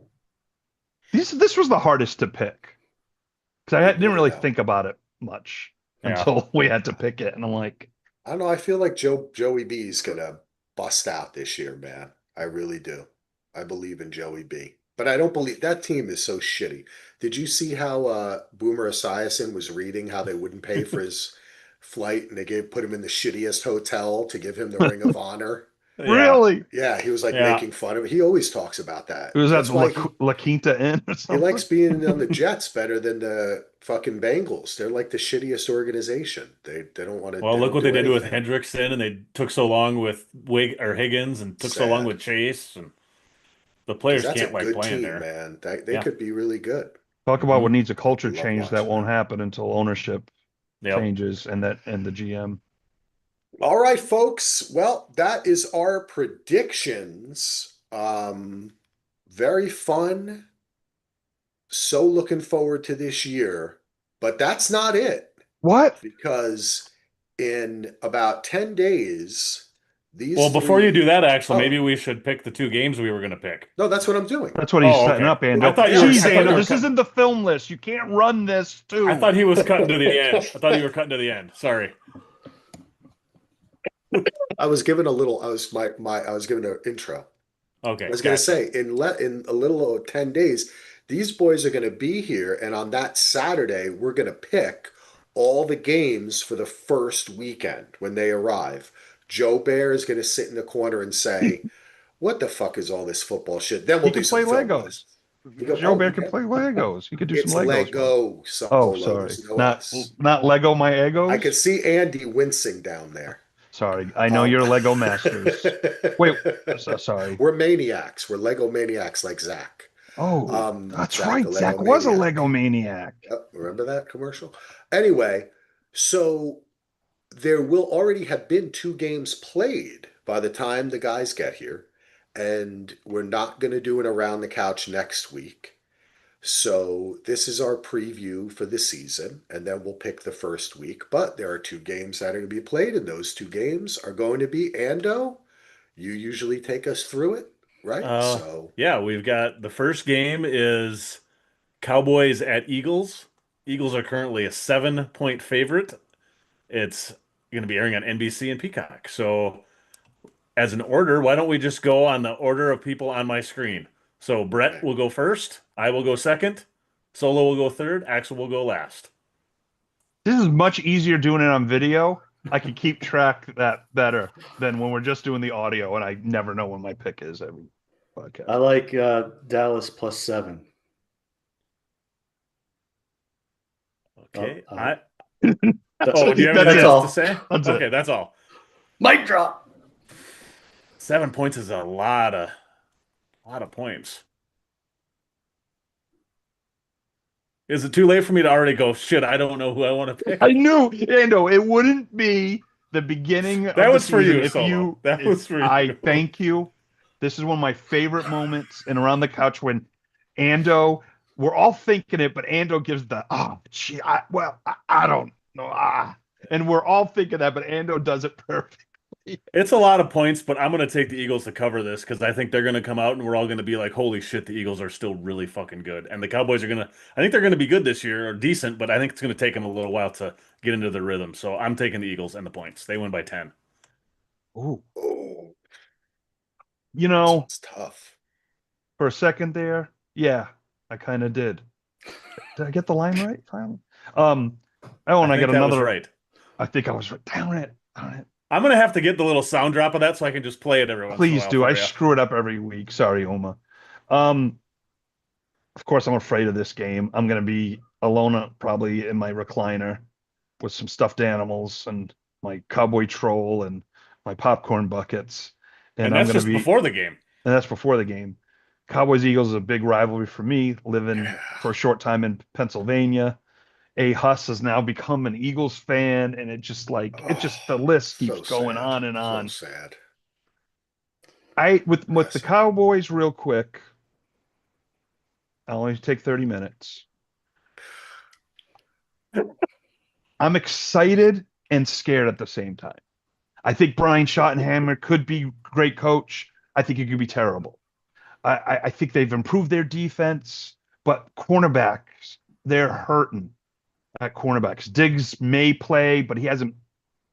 This was the hardest to pick because I didn't really Yeah. think about it much Yeah. until we had to pick it, and I'm like, I don't know. I feel like Joey B is gonna bust out this year, man. I really do. I believe in Joey B. But I don't believe that team is so shitty. Did you see how Boomer Esiason was reading how they wouldn't pay for his flight and they put him in the shittiest hotel to give him the Ring of Honor? Yeah. really? Yeah, he was like Yeah. making fun of it. He always talks about that. It was at That's why La Quinta Inn or he something. likes being on the Jets better than the fucking Bengals. They're like the shittiest organization. They don't want to. Well, They look don't what they do did with anything. Hendrickson, and they took so long with Higgins, and took so long Sad. with Chase, and the Because players that's a can't like good playing team, there. man. They Yeah. could be really good. Talk about what Mhm. needs a culture I love change that watching won't them. happen until ownership Yep. changes and the GM. All right, folks. Well, that is our predictions. Very fun. So looking forward to this year. But that's not it, What? because in about 10 days, Well, these before you do three. that, Axel, maybe Oh, we should pick the 2 games we were going to pick. no, that's what I'm doing. That's what he's Oh, setting okay. up, I Ando. thought you Yeah, were. I'm Jeez, I thought setting you Ando, were up. this cutting. isn't the film list. You can't run this I too. thought he was cutting to the end. I thought you were cutting to the end. Sorry. I was given a little, I was given an intro. I Okay, was going to gotcha. say in a little over 10 days, these boys are going to be here. And on that Saturday, we're going to pick all the games for the first weekend when they arrive. Joe Bear is going to sit in the corner and say, what the fuck is all this football shit? Then He we'll do can some play film Legos. list. You go, Joe oh, Bear you can can. play Legos. He could do some It's Legos for us. Lego Oh, solo. sorry. There's no Not S. not Lego my I Egos. could see Andy wincing down there. Sorry. I know Um, you're Lego masters. Wait, sorry. we're maniacs. We're Lego maniacs like Zach. Oh, that's Zach the right. Lego Zach was a maniac. Lego maniac. Yep, remember that commercial? Anyway, so there will already have been 2 games played by the time the guys get here, and we're not going to do an around the couch next week. So this is our preview for the season, and then we'll pick the first week. But there are 2 games that are going to be played, and those 2 games are going to be Ando. You usually take us through it, right? Uh, So yeah, we've got the first game is Cowboys at Eagles. Eagles are currently a 7-point favorite. It's going to be airing on NBC and Peacock. So, as an order, why don't we just go on the order of people on my screen? So, Brett okay. will go first, I will go second, Solo will go third, Axel will go last. This is much easier doing it on video. I can keep track that better than when we're just doing the audio, and I never know when my pick is every podcast. I like Dallas +7. Okay. Oh, I that's Oh, do you have That's anything it. else to all. say? That's Okay, it. that's all. Mic drop. 7 points is a lot of points. Is it too late for me to already go, shit, I don't know who I want to I pick? knew, Ando, it wouldn't be the beginning That of the was for season you, if Solo. That was for I you. thank you. This is one of my favorite moments in Around the Couch when Ando, we're all thinking it, but Ando gives the, oh, gee, I don't know. And we're all thinking that, but Ando does it perfect. It's a lot of points, but I'm going to take the Eagles to cover this because I think they're going to come out and we're all going to be like, holy shit, the Eagles are still really fucking good. And the Cowboys are going to, I think they're going to be good this year or decent, but I think it's going to take them a little while to get into the rhythm. So I'm taking the Eagles and the points. They win by 10. Ooh, Oh, you know, it's tough. for a second there, yeah, I kind of did. Did I get the line right finally? Oh, and I I got think that was another. right. I think I was right. Damn it. Darn it. I'm gonna have to get the little sound drop of that so I can just play it every once in a Please while do. I for you. screw it up every week. Sorry, Oma. Um, of course, I'm afraid of this game. I'm going to be alone probably in my recliner with some stuffed animals and my cowboy troll and my popcorn buckets. And And I'm that's going to just be, before the game. and that's before the game. Cowboys Eagles is a big rivalry for me, living Yeah. for a short time in Pennsylvania. A Huss has now become an Eagles fan, and the Oh, list keeps so going sad. on and So on. sad. I with the Yes. Cowboys, real quick, I'll only take 30 minutes. I'm excited and scared at the same time. I think Brian Schottenheimer could be great coach. I think he could be terrible. I think they've improved their defense, but cornerbacks, they're hurting at cornerbacks. Diggs may play, but he hasn't,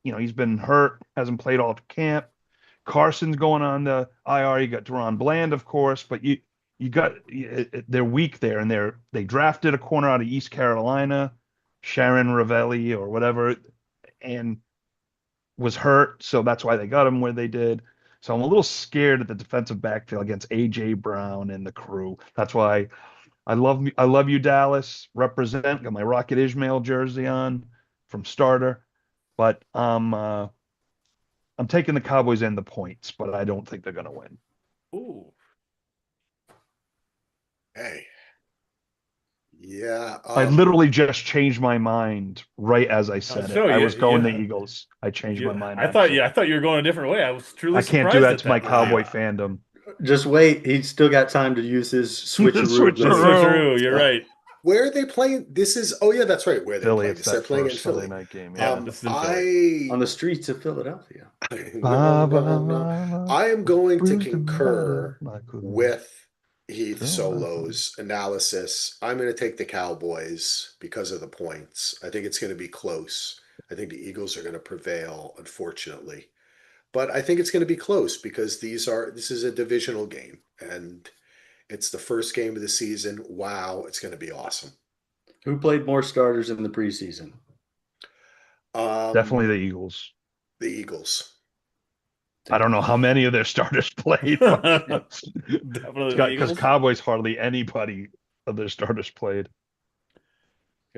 he's been hurt, hasn't played all camp. Carson's going on the IR. You got Deron Bland, of course, but they're weak there, and they drafted a corner out of East Carolina, Sharon Ravelli or whatever, and was hurt, so that's why they got him where they did. So I'm a little scared at the defensive backfield against AJ Brown and the crew. That's why I love you, Dallas. Represent. Got my Rocket Ismail jersey on from starter, but I'm taking the Cowboys and the points, but I don't think they're going to win. Ooh. Hey. Yeah. I literally just changed my mind right as I I'll said it. show I you. was going the Eagles. I changed my mind. I thought you were going a different way. I was truly I can't do surprised that at to my that. Cowboy Wow. fandom. Just wait. He's still got time to use his switcheroo The Switcheroo. ability. switcheroo, you're right. Where are they playing? This is, oh yeah, that's right. Where are they Philly, playing? it's This they're that playing in first Sunday Philly. night game. Yeah. Yeah, this is in Philly. On the streets of Philadelphia. No, no, no. I am going to concur with Heath Solo's analysis. I'm going to take the Cowboys because of the points. I think it's going to be close. I think the Eagles are going to prevail, unfortunately. But I think it's going to be close because this is a divisional game and it's the first game of the season. Wow, it's going to be awesome. Who played more starters in the preseason? Definitely the Eagles. The Eagles. I don't know how many of their starters played, Definitely the because Eagles. Cowboys hardly anybody of their starters played.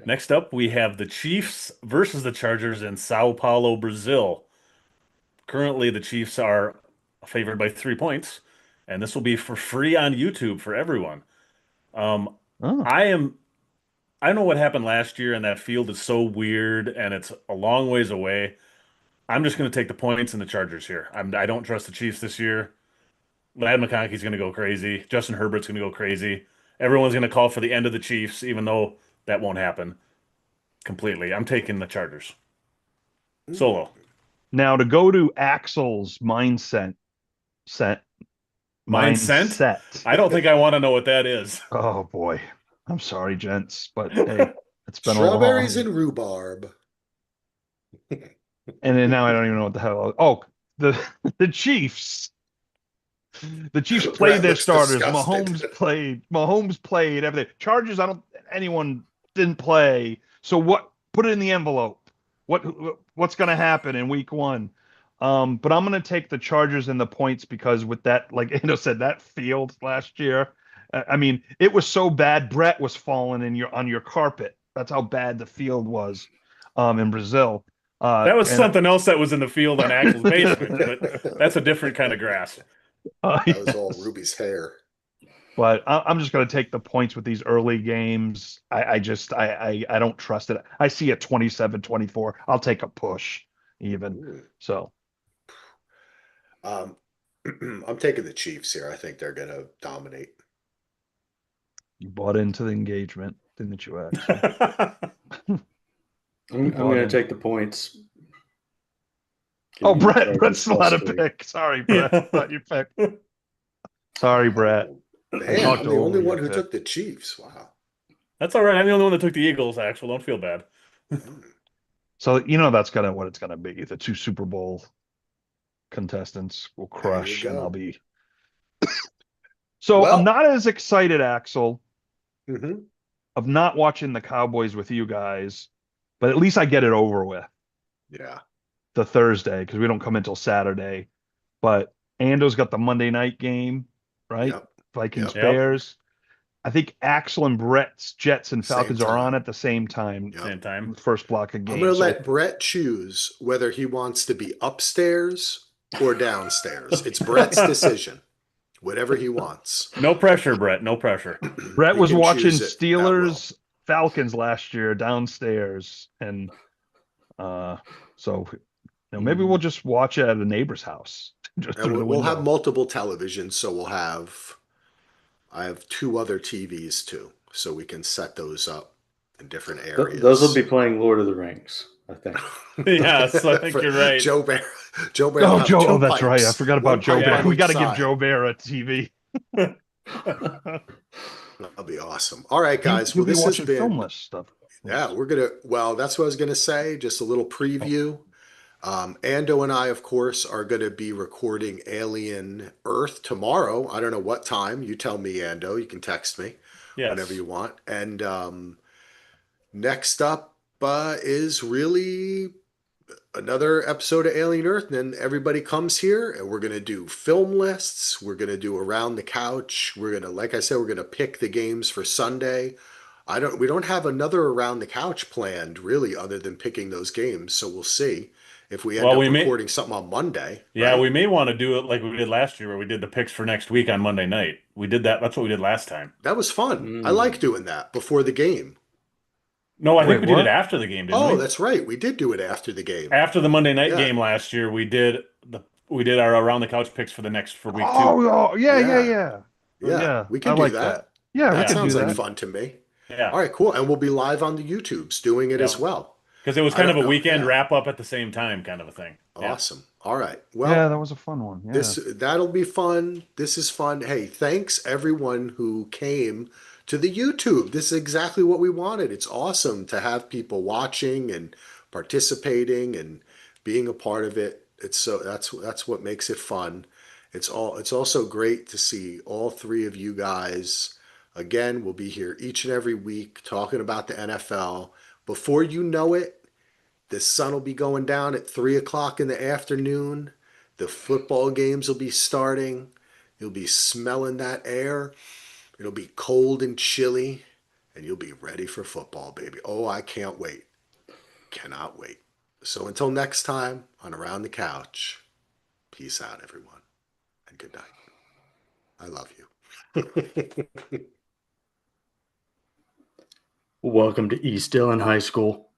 Next up, we have the Chiefs versus the Chargers in Sao Paulo, Brazil. Currently, the Chiefs are favored by 3 points, and this will be for free on YouTube for everyone. Um, Oh, I am I don't know what happened last year, and that field is so weird, and it's a long ways away. I'm just going to take the points and the Chargers here. I don't trust the Chiefs this year. Lad McConkey's going to go crazy. Justin Herbert's going to go crazy. Everyone's going to call for the end of the Chiefs, even though that won't happen completely. I'm taking the Chargers. Solo. now to go to Axel's set Mind scent? mindset. I don't think I want to know what that is. Oh boy, I'm sorry, gents, but hey, it's been a Strawberries long. and rhubarb. And then now I don't even know what the hell. Oh, the the Chiefs. The Chiefs played Brett their looks starters. disgusted. Mahomes played everything. Chargers, I don't. Anyone didn't play. So what? Put it in the envelope. What's going to happen in Week 1? But I'm going to take the Chargers and the points because with that, like Ando said, that field last year. I mean, it was so bad. Brett was falling on your carpet. That's how bad the field was, in Brazil. That was And something else that was in the field on Axel's basement, but that's a different kind of grass. That was yes. all Ruby's hair. But I'm just going to take the points with these early games. I don't trust it. I see a 27-24. I'll take a push even. So Um, I'm taking the Chiefs here. I think they're going to dominate. you bought into the engagement, didn't you, Axel? I'm going to take the points. Give Oh, me the Brett. Chargers Brett's still out of +3. pick. Sorry, Brett. I thought you picked. Sorry, Brett. Man, talked I'm the over only your one who pick. took the Chiefs. Wow. That's all right. I'm the only one that took the Eagles, Axel. Don't feel bad. So that's what it's gonna be. The 2 Super Bowl contestants will There you crush, and I'll go. be. So I'm Well, not as excited, Axel, mhm. of not watching the Cowboys with you guys, but at least I get it over with Yeah. the Thursday because we don't come until Saturday. But Ando's got the Monday night game, right? Yep. Vikings Yep. Yep. Bears. I think Axel and Brett's Jets and Same Falcons are on time. at the same time, Yep. Same time. first block of I'm going games. to So let Brett choose whether he wants to be upstairs or downstairs. It's Brett's decision. Whatever he wants. No pressure, Brett. No pressure. Brett He was can watching choose it at will. Steelers Falcons last year downstairs, and so maybe we'll just watch it at a neighbor's house, just And through the we'll have window. multiple televisions, so I have two other TVs too, so we can set those up in different Those will areas. be playing Lord of the Rings, I think. Yes, I think For you're right. Joe Bear. Joe Bear will Oh, have Joe. two Oh, that's right. I pipes, forgot one about Joe pipe Bear. on We each got to give side. Joe Bear a TV. That'll be awesome. All right, guys. He'll Well, be this has watching been, filmless stuff. yeah, well, that's what I was going to say. Just a little preview. Ando and I, of course, are going to be recording Alien Earth tomorrow. I don't know what time. You tell me, Ando. You can text me whenever Yes. you want. And next up is really another episode of Alien Earth. And then everybody comes here and we're going to do film lists. We're going to do Around the Couch. We're going to, like I said, we're going to pick the games for Sunday. We don't have another Around the Couch planned really other than picking those games. So we'll see if we end Well, up recording something on Monday, we right? may want to do it like we did last year, where we did the picks for next week on Monday night. We did that. That's what we did last time. That was fun. I Mm. like doing that before the game. No, I think Wait, we did it what? after the game, didn't Oh, we? that's right. We did do it after the game. After the Monday night Yeah. game last year, we did our around the couch picks for week two. Oh, yeah, yeah, Yeah. yeah. Yeah. Yeah, We I can do like that. that. Yeah, we That could Yeah, do sounds like that. fun to me. yeah, All right, cool. And we'll be live on the YouTubes doing it yeah. as well. Because it was I kind of don't a know. weekend Yeah. wrap up at the same time, kind of a thing. Yeah. Awesome. All right. Yeah, Well, that was a fun one. Yeah. that'll be fun. This is fun. Hey, thanks everyone who came to the YouTube. This is exactly what we wanted. It's awesome to have people watching and participating and being a part of it. That's what makes it fun. It's also great to see all three of you guys. Again, we'll be here each and every week talking about the NFL. Before you know it, the sun will be going down at 3 o'clock in the afternoon. The football games will be starting. You'll be smelling that air. It'll be cold and chilly, and you'll be ready for football, baby. Oh, I can't wait. Cannot wait. So until next time on Around the Couch, peace out, everyone, and good night. I love you. Welcome to East Dillon High School.